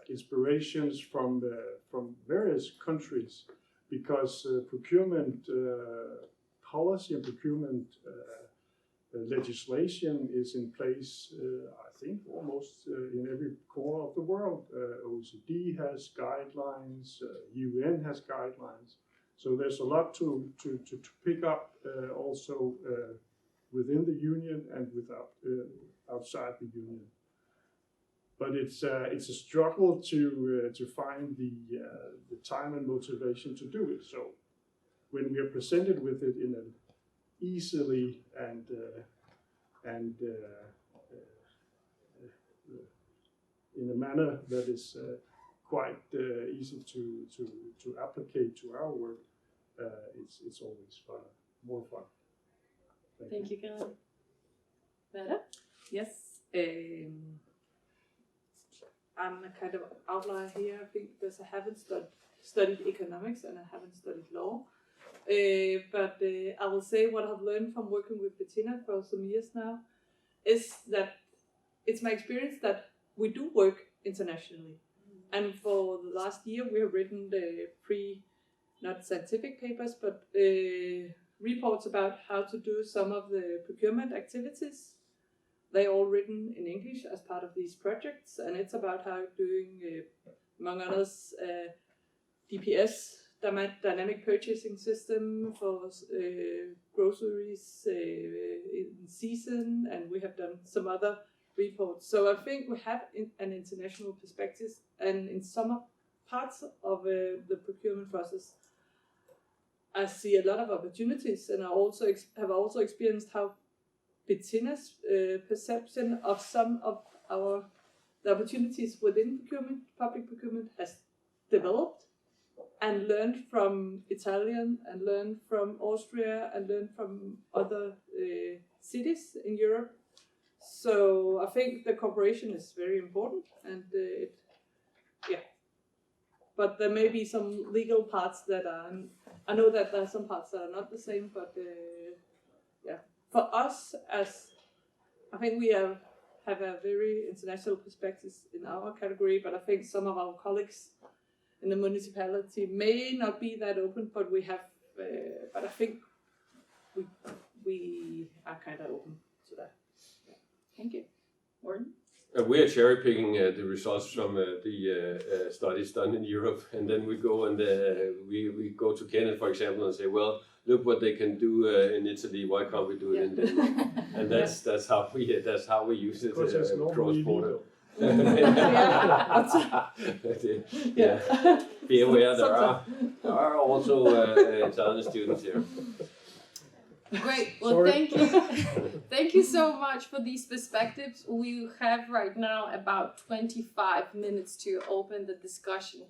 inspirations from various countries, because procurement policy and procurement legislation is in place, I think, almost in every corner of the world. OECD has guidelines, UN has guidelines. So there's a lot to pick up also within the union and outside the union. But it's a struggle to find the time and motivation to do it. So when we are presented with it in an easily and in a manner that is quite easy to apply to our work, it's always fun, more fun. Thank you, Kenneth. Mette? Yes. I'm a kind of outlier here, I think, because I haven't studied economics and I haven't studied law. But I will say what I've learned from working with Bettina for some years now is that it's my experience that we do work internationally. And for the last year, we have written the not scientific papers, but reports about how to do some of the procurement activities. They're all written in English as part of these projects, and it's about how doing, among others, DPS, dynamic purchasing system for groceries in season, and we have done some other reports. So I think we have an international perspective, and in some parts of the procurement process, I see a lot of opportunities, and I also have also experienced how Bettina's perception of some of the opportunities within procurement, public procurement, has developed, and learned from Italian, and learned from Austria, and learned from other cities in Europe. So I think the cooperation is very important, and but there may be some legal parts that are, I know that there are some parts that are not the same, but for us, as I think we have a very international perspective in our category, but I think some of our colleagues in the municipality may not be that open, but we have, but I think we are kind of open to that. Thank you. Morten? We are cherry picking the results from the studies done in Europe, and then we go and we go to Kenneth, for example, and say, well, look what they can do in Italy. Why can't we do it in Denmark? And that's how we use it cross border. Be aware there are also Italian students here. Great. Well, thank you so much for these perspectives. We have right now about 25 minutes to open the discussion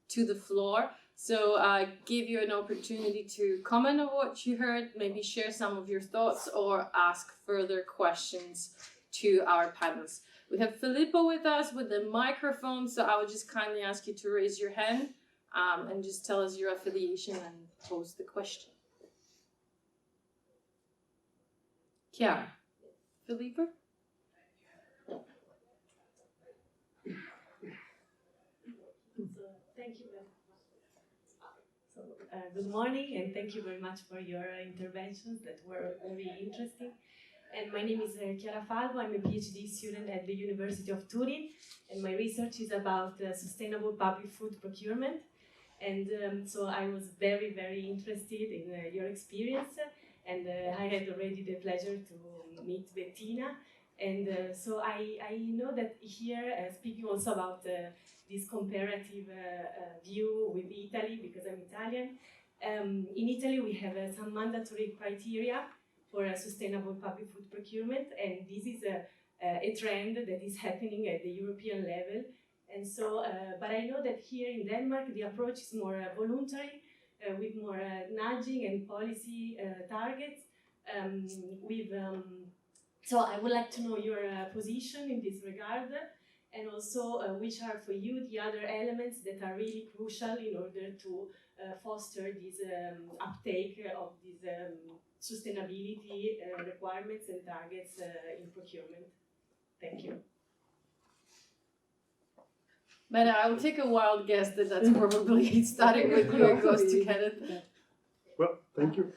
to the floor. So give you an opportunity to comment on what you heard, maybe share some of your thoughts or ask further questions to our panelists. We have Filippo with us with the microphone, so I would just kindly ask you to raise your hand and just tell us your affiliation and pose the question. Chiara. Filippo? Thank you. Good morning, and thank you very much for your interventions that were very interesting. And my name is Chiara Falvo. I'm a PhD student at the University of Turin, and my research is about sustainable public food procurement. And so I was very, very interested in your experience, and I had already the pleasure to meet Bettina. And so I know that here, speaking also about this comparative view with Italy, because I'm Italian, in Italy we have some mandatory criteria for a sustainable public food procurement, and this is a trend that is happening at the European level. And so, but I know that here in Denmark the approach is more voluntary, with more nudging and policy targets. So I would like to know your position in this regard, and also which are for you the other elements that are really crucial in order to foster this uptake of these sustainability requirements and targets in procurement. Thank you. Mette, I will take a wild guess that that's probably starting with you and goes to Kenneth. Well, thank you.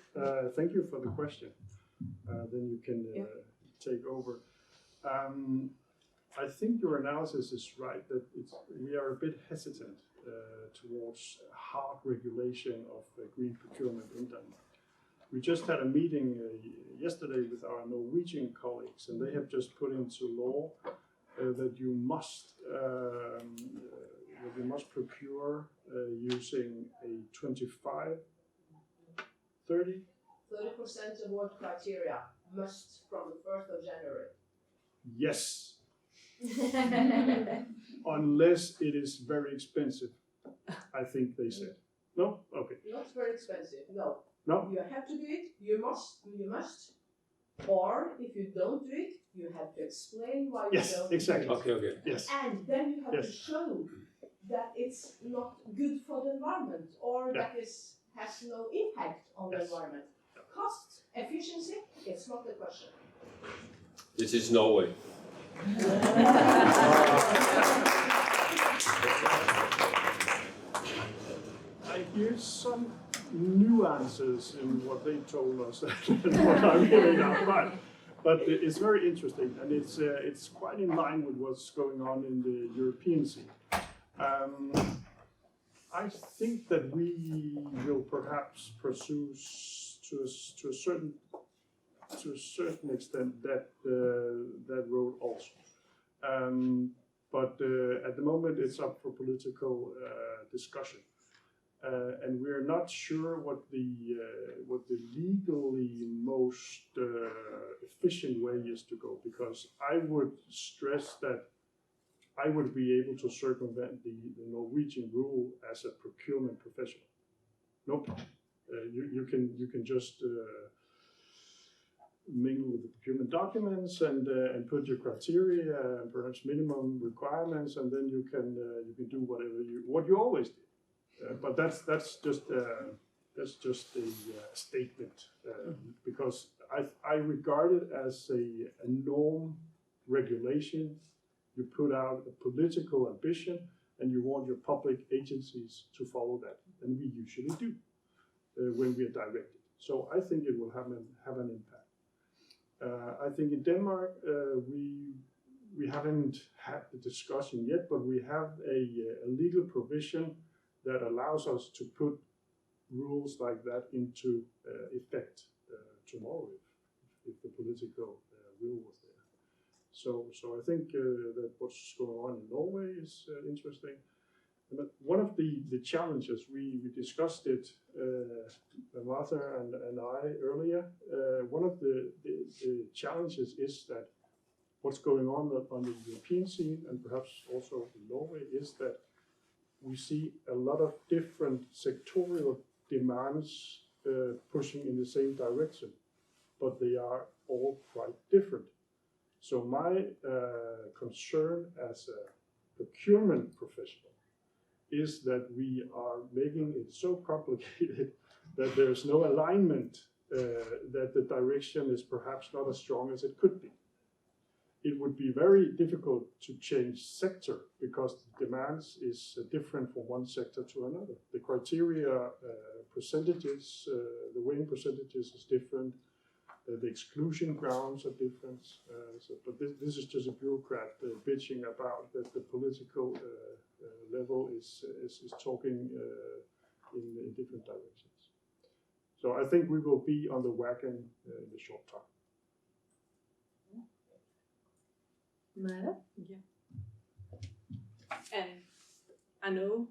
Thank you for the question. Then you can take over. I think your analysis is right, that we are a bit hesitant towards hard regulation of green procurement in Denmark. We just had a meeting yesterday with our Norwegian colleagues, and they have just put into law that you must procure using a 25, 30% award criteria must from the 1st of January. Yes. Unless it is very expensive, I think they said. No? Okay. Not very expensive, no. No? You have to do it, you must. Or if you don't do it, you have to explain why you don't do it. Yes, exactly. Okay. Yes. And then you have to show that it's not good for the environment, or that is has no impact on the environment. Cost, efficiency, it's not the question. This is Norway. I hear some nuances in what they told us and what I'm hearing now, but it's very interesting, and it's quite in line with what's going on in the European scene. I think that we will perhaps pursue to a certain extent that road also. But at the moment it's up for political discussion, and we're not sure what the legally most efficient way is to go, because I would stress that I would be able to circumvent the Norwegian rule as a procurement professional. No problem. You can just mingle with the procurement documents and put your criteria and perhaps minimum requirements, and then you can do what you always did. But that's just a statement, because I regard it as a norm regulation. You put out a political ambition, and you want your public agencies to follow that, and we usually do when we are directed. So I think it will have an impact. I think in Denmark we haven't had the discussion yet, but we have a legal provision that allows us to put rules like that into effect tomorrow if the political will was there. So I think that what's going on in Norway is interesting. But one of the challenges, we discussed it, Marta and I earlier, one of the challenges is that what's going on the European scene and perhaps also in Norway is that we see a lot of different sectorial demands pushing in the same direction, but they are all quite different. So my concern as a procurement professional is that we are making it so complicated that there's no alignment, that the direction is perhaps not as strong as it could be. It would be very difficult to change sector because the demands is different from one sector to another. The criteria percentages, the weighing percentages is different. The exclusion grounds are different. But this is just a bureaucrat bitching about that the political level is talking in different directions. So I think we will be on the wagon in the short time. Mette? Yeah. And I know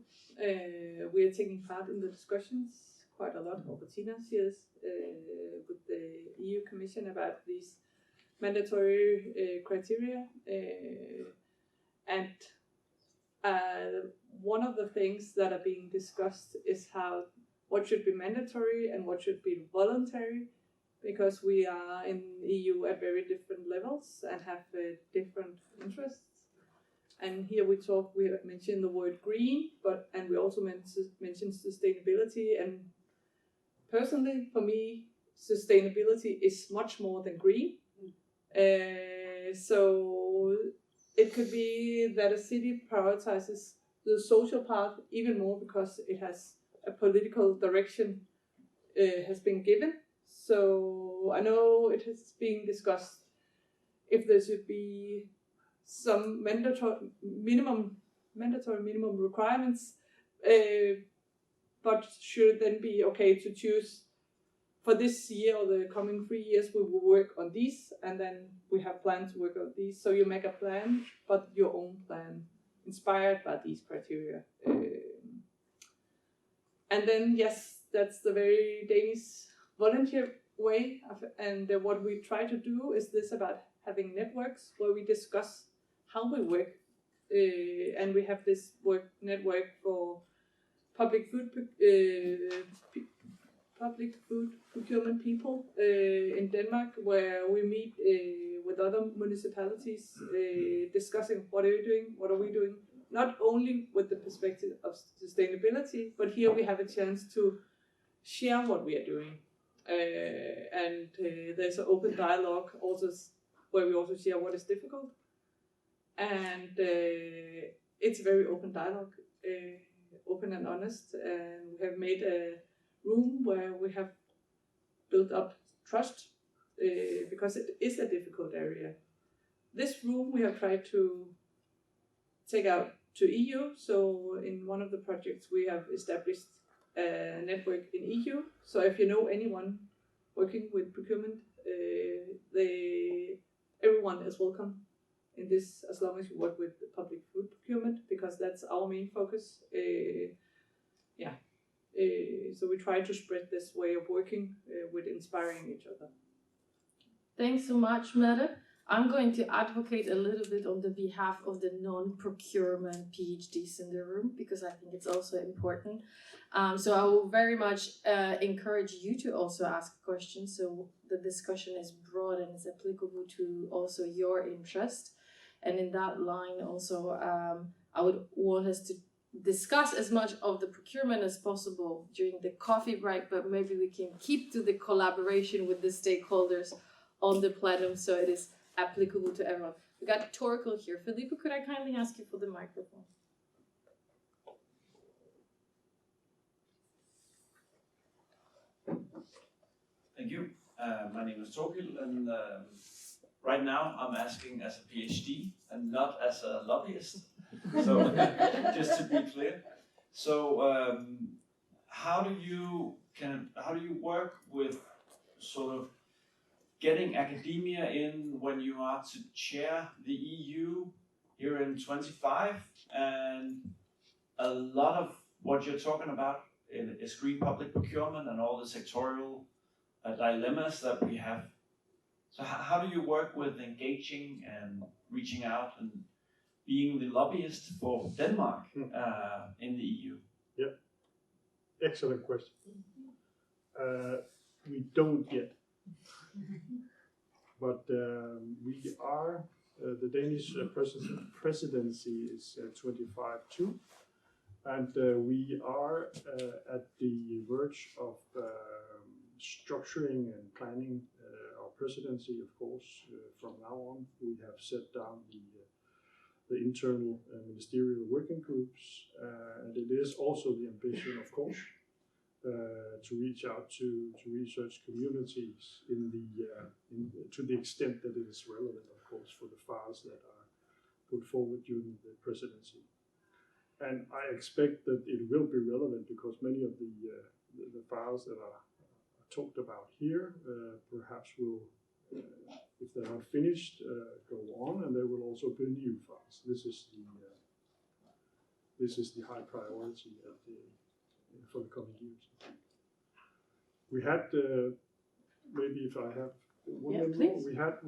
we are taking part in the discussions quite a lot, or Bettina is, with the EU Commission about these mandatory criteria. And one of the things that are being discussed is what should be mandatory and what should be voluntary, because we are in EU at very different levels and have different interests. And here we have mentioned the word green, and we also mentioned sustainability. And personally, for me, sustainability is much more than green. So it could be that a city prioritizes the social part even more because it has a political direction has been given. So I know it has been discussed if there should be some mandatory minimum requirements, but should then be okay to choose for this year or the coming 3 years we will work on these, and then we have planned to work on these. So you make a plan, but your own plan inspired by these criteria. And then yes, that's the very Danish volunteer way and what we try to do is this about having networks where we discuss how we work, and we have this network for public food procurement people in Denmark, where we meet with other municipalities discussing what are you doing, what are we doing, not only with the perspective of sustainability, but here we have a chance to share what we are doing. And there's an open dialogue also where we also share what is difficult, and it's a very open dialogue, open and honest, and we have made a room where we have built up trust because it is a difficult area. This room we have tried to take out to EU, so in one of the projects we have established a network in EU. So if you know anyone working with procurement, everyone is welcome in this, as long as you work with the public food procurement, because that's our main focus. So we try to spread this way of working with inspiring each other. Thanks so much, Mette. I'm going to advocate a little bit on the behalf of the non-procurement PhDs in the room, because I think it's also important. So I will very much encourage you to also ask questions, so the discussion is broad and is applicable to also your interest. And in that line also, I would want us to discuss as much of the procurement as possible during the coffee break, but maybe we can keep to the collaboration with the stakeholders on the plenum so it is applicable to everyone. We got Torkel here. Philippa, could I kindly ask you for the microphone? Thank you. My name is Torkel, and right now I'm asking as a PhD and not as a lobbyist. So, just to be clear. So, how do you work with sort of getting academia in when you are to chair the EU here in 25, and a lot of what you're talking about is green public procurement and all the sectorial dilemmas that we have. So how do you work with engaging and reaching out and being the lobbyist for Denmark in the EU? Yeah, excellent question. We don't yet, but we are. The Danish presidency is 25-2, and we are at the verge of structuring and planning our presidency. Of course, from now on, we have set down the internal ministerial working groups, and it is also the ambition, of course, to reach out to research communities to the extent that it is relevant, of course, for the files that are put forward during the presidency. And I expect that it will be relevant because many of the files that are talked about here perhaps will, if they're not finished, go on, and there will also be new files. This is the high priority for the coming years. We had maybe if I have one minute more, we had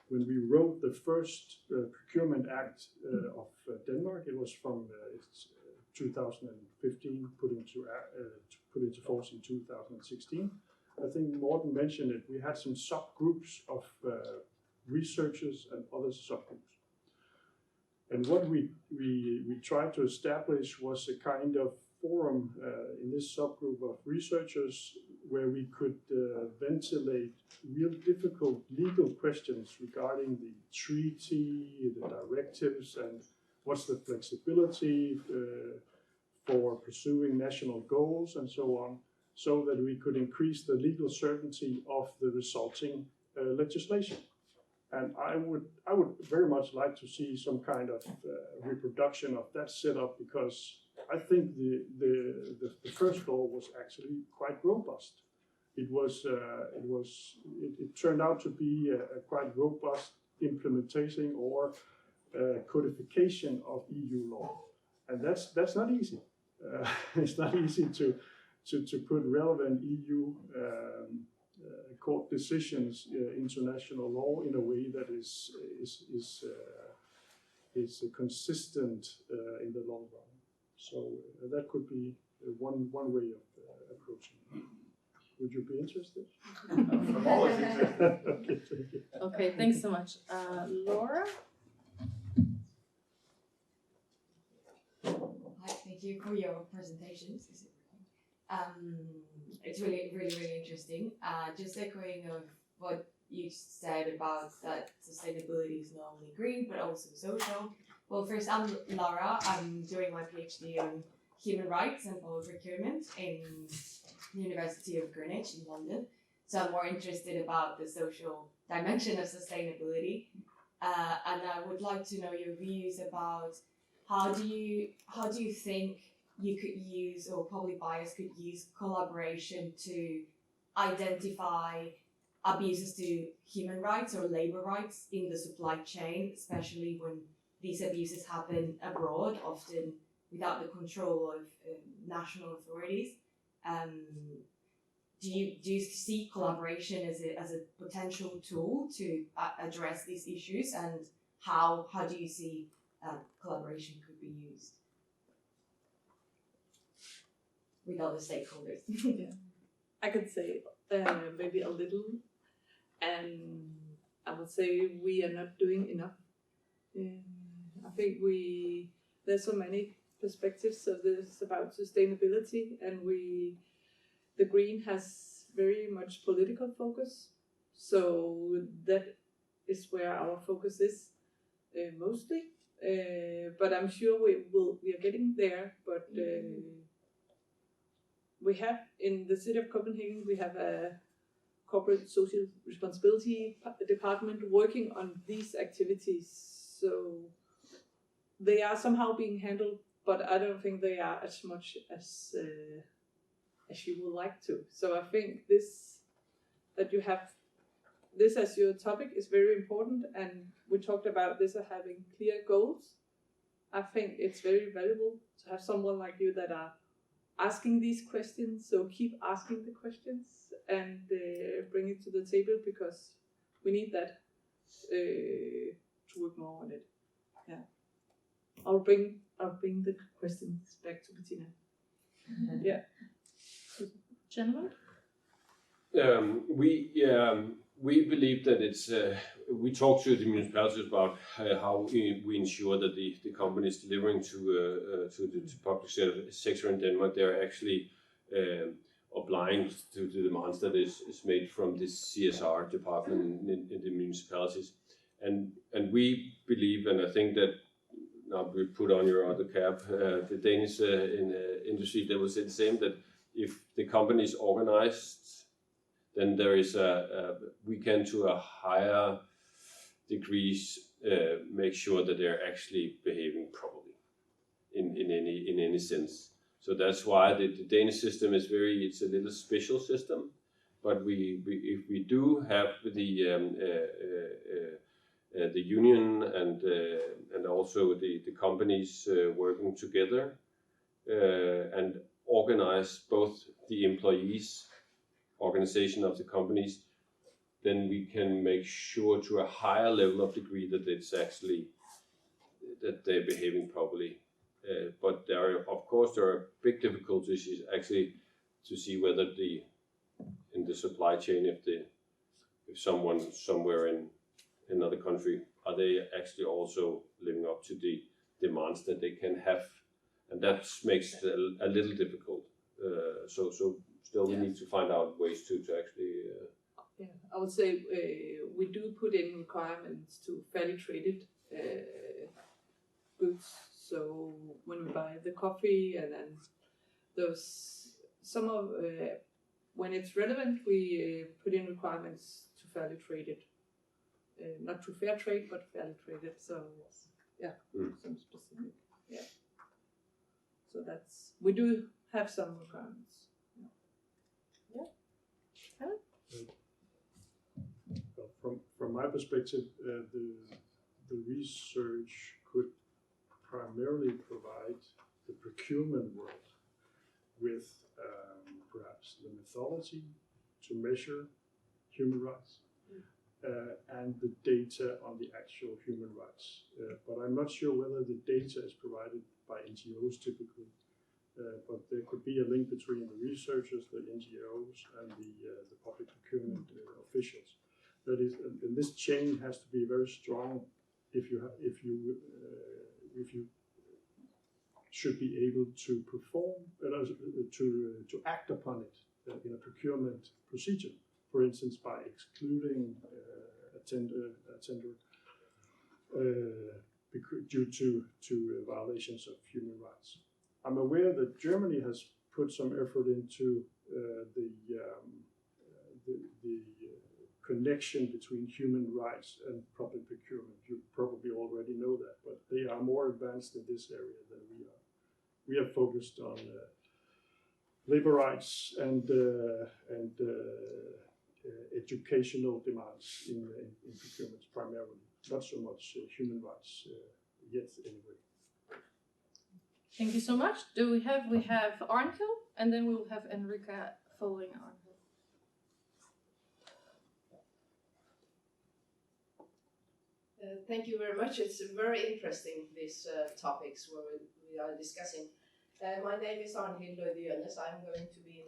when we wrote the first procurement act of Denmark. It was from 2015, put into force in 2016. I think Morten mentioned it. We had some subgroups of researchers and other subgroups. And what we tried to establish was a kind of forum in this subgroup of researchers where we could ventilate real difficult legal questions regarding the treaty, the directives, and what's the flexibility for pursuing national goals and so on, so that we could increase the legal certainty of the resulting legislation. And I would very much like to see some kind of reproduction of that setup, because I think the first goal was actually quite robust. It turned out to be a quite robust implementation or codification of EU law, and that's not easy. It's not easy to put relevant EU court decisions into national law in a way that is consistent in the long run. So that could be one way of approaching it. Would you be interested? I'm always interested. Okay, thank you. Okay, thanks so much. Laura? Hi, thank you for your presentations. It's really interesting. Just echoing of what you said about that sustainability is not only green but also social. Well, first, I'm Laura. I'm doing my PhD on human rights and public procurement in the University of Greenwich in London. So I'm more interested about the social dimension of sustainability, and I would like to know your views about how do you think you could use, or public buyers could use, collaboration to identify abuses to human rights or labor rights in the supply chain, especially when these abuses happen abroad, often without the control of national authorities. Do you see collaboration as a potential tool to address these issues, and how do you see collaboration could be used with other stakeholders? Yeah. I could say maybe a little, and I would say we are not doing enough. I think there's so many perspectives of this about sustainability, and the green has very much political focus, so that is where our focus is mostly. But I'm sure we are getting there. But we have in the city of Copenhagen, we have a corporate social responsibility department working on these activities. So they are somehow being handled, but I don't think they are as much as you would like to. So I think that you have this as your topic is very important, and we talked about this of having clear goals. I think it's very valuable to have someone like you that are asking these questions, so keep asking the questions and bring it to the table, because we need that to work more on it. Yeah, I'll bring the questions back to Bettina. Yeah, Gentlemen? We believe that it's. We talk to the municipalities about how we ensure that the companies delivering to the public sector in Denmark, they're actually obliged to the demands that is made from the CSR department in the municipalities, and we believe, and I think that now we put on your other cap, the Danish industry, they will say the same, that if the company is organized, then there is we can to a higher degrees make sure that they're actually behaving properly in any sense. So that's why the Danish system is it's a little special system, but if we do have the union and also the companies working together and organize both the employees, organization of the companies, then we can make sure to a higher level of degree that it's actually that they're behaving properly. But there are big difficulties actually to see whether in the supply chain, if someone somewhere in another country, are they actually also living up to the demands that they can have, and that makes it a little difficult. So still we need to find out ways to actually. Yeah, I would say we do put in requirements to fairly traded goods. So when we buy the coffee and then when it's relevant, we put in requirements to fairly traded, not to fair trade, but fairly traded. So yeah, some specific. Yeah. So we do have some requirements. Yeah. From my perspective, the research could primarily provide the procurement world with perhaps the methodology to measure human rights and the data on the actual human rights. But I'm not sure whether the data is provided by NGOs typically. But there could be a link between the researchers, the NGOs, and the public procurement officials. That is, and this chain has to be very strong if you should be able to perform to act upon it in a procurement procedure. For instance, by excluding a tender due to violations of human rights. I'm aware that Germany has put some effort into the connection between human rights and public procurement. You probably already know that, but they are more advanced in this area than we are. We are focused on labor rights and educational demands in procurement primarily, not so much human rights yet anyway. Thank you so much. We have Arnhild, and then we will have Enrica following Arnhild. Thank you very much. It's very interesting, these topics where we are discussing. My name is Arnhild Løyde-Jønnes. I'm going to be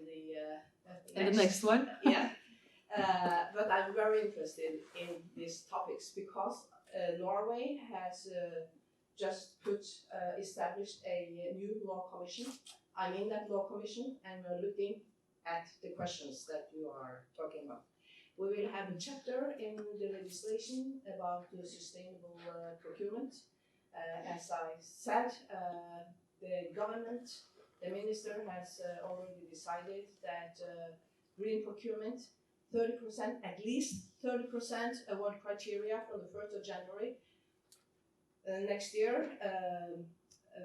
in the next one. Yeah. But I'm very interested in these topics because Norway has just established a new law commission. I'm in that law commission, and we're looking at the questions that you are talking about. We will have a chapter in the legislation about the sustainable procurement. As I said, the government, the minister has already decided that green procurement, 30%, at least 30% award criteria from the 1st of January. Next year,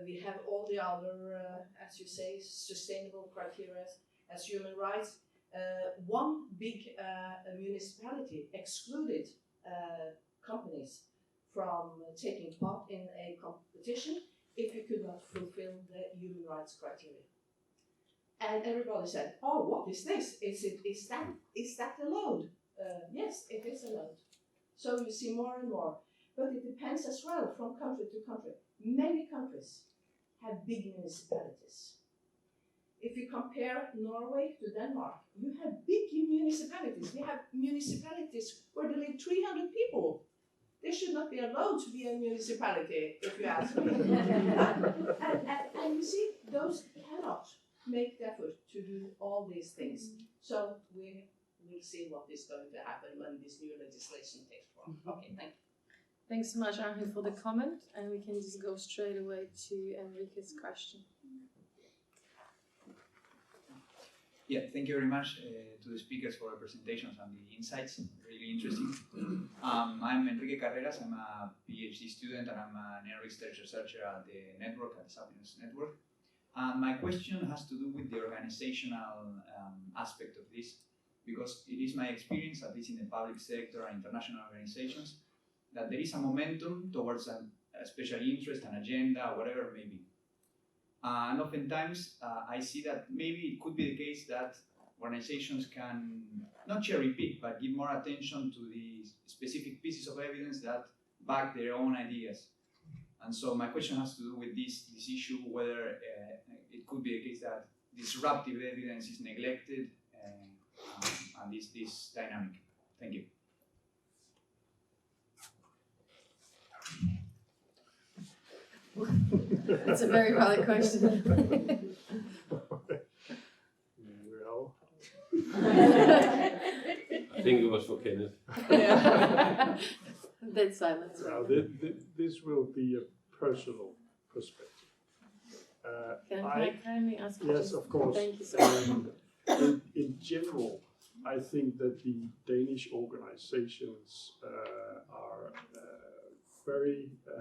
we have all the other, as you say, sustainable criteria as human rights. One big municipality excluded companies from taking part in a competition if you could not fulfill the human rights criteria. And everybody said, "Oh, what is this? Is that allowed?" Yes, it is allowed. So you see more and more. But it depends as well from country to country. Many countries have big municipalities. If you compare Norway to Denmark, you have big municipalities. We have municipalities where there live 300 people. They should not be allowed to be a municipality, if you ask me. and you see, those cannot make the effort to do all these things. So we will see what is going to happen when this new legislation takes form. Okay, thank you. Thanks so much, Andhov, for the comment, and we can just go straight away to Enrique's question. Yeah, thank you very much to the speakers for the presentations and the insights. Really interesting. I'm Enrique Carreras. I'm a PhD student and I'm an researcher at the network, at the Sapiens network. My question has to do with the organizational aspect of this, because it is my experience, at least in the public sector and international organizations, that there is a momentum towards a special interest, an agenda, whatever it may be. And oftentimes I see that maybe it could be the case that organizations can not cherry pick, but give more attention to the specific pieces of evidence that back their own ideas. And so my question has to do with this issue, whether it could be the case that disruptive evidence is neglected and this dynamic. Thank you. That's a very valid question. Well, I think it was for Kenneth. Dead silence. now this will be a personal perspective. Can I kindly ask you? Yes, of course. Thank you so much. In general, I think that the Danish organizations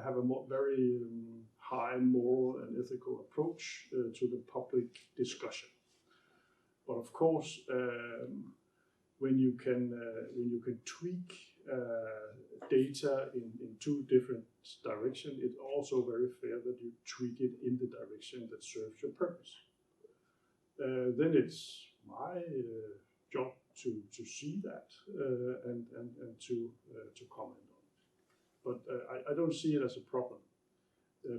have a very high moral and ethical approach to the public discussion. But of course, when you can tweak data in two different directions, it's also very fair that you tweak it in the direction that serves your purpose. Then it's my job to see that and to comment on it. But I don't see it as a problem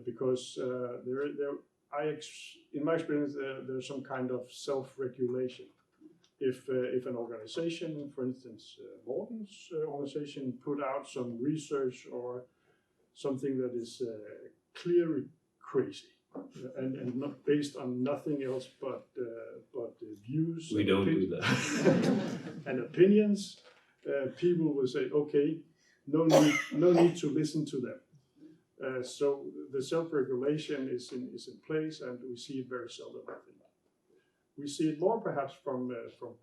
because in my experience there's some kind of self-regulation. If an organization, for instance, Morten's organization, put out some research or something that is clearly crazy and not based on nothing else but views. We don't do that. And opinions, people will say, okay, no need to listen to them. So the self-regulation is in place, and we see it very seldom, I think. We see it more perhaps from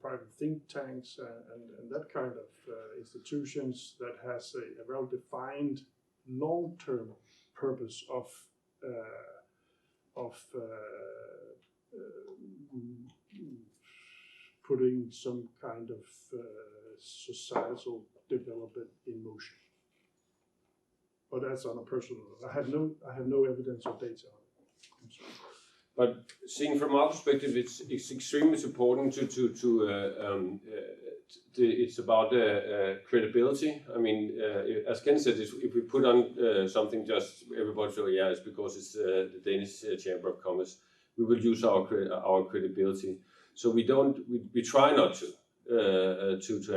private think tanks and that kind of institutions that has a well-defined long-term purpose of putting some kind of societal development in motion. But that's on a personal level. I have no evidence or data on it. I'm sorry. But seeing from our perspective, it's extremely important it's about credibility. I mean, as Ken said, if we put on something, just everybody say, yeah, it's because it's the Danish Chamber of Commerce. We will use our credibility. So we try not to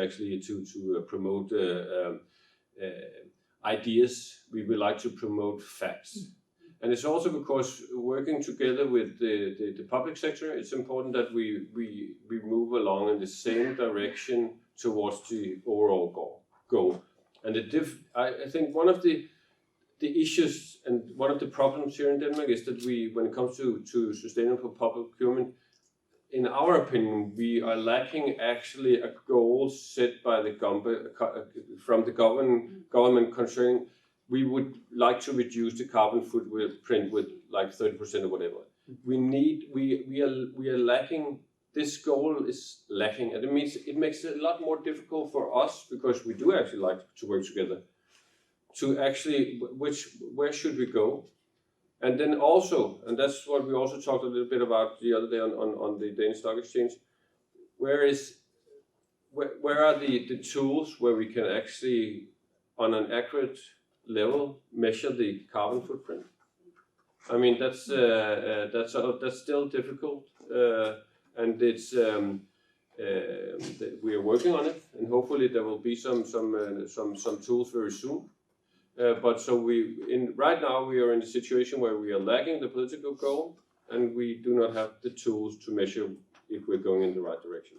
actually promote ideas. We would like to promote facts. And it's also because working together with the public sector, it's important that we move along in the same direction towards the overall goal. And I think one of the issues and one of the problems here in Denmark is that when it comes to sustainable public procurement, in our opinion, we are lacking actually a goal set by the from the government concerning we would like to reduce the carbon footprint with like 30% or whatever. We are lacking. This goal is lacking, and it makes it a lot more difficult for us, because we do actually like to work together, to actually where should we go. And then also, and that's what we also talked a little bit about the other day on the Danish Stock Exchange, where are the tools where we can actually, on an accurate level, measure the carbon footprint? I mean, that's still difficult, and it's we are working on it, and hopefully there will be some tools very soon. But so right now we are in a situation where we are lacking the political goal, and we do not have the tools to measure if we're going in the right direction.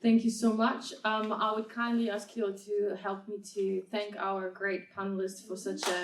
Thank you so much. I would kindly ask you to help me to thank our great panelists for such a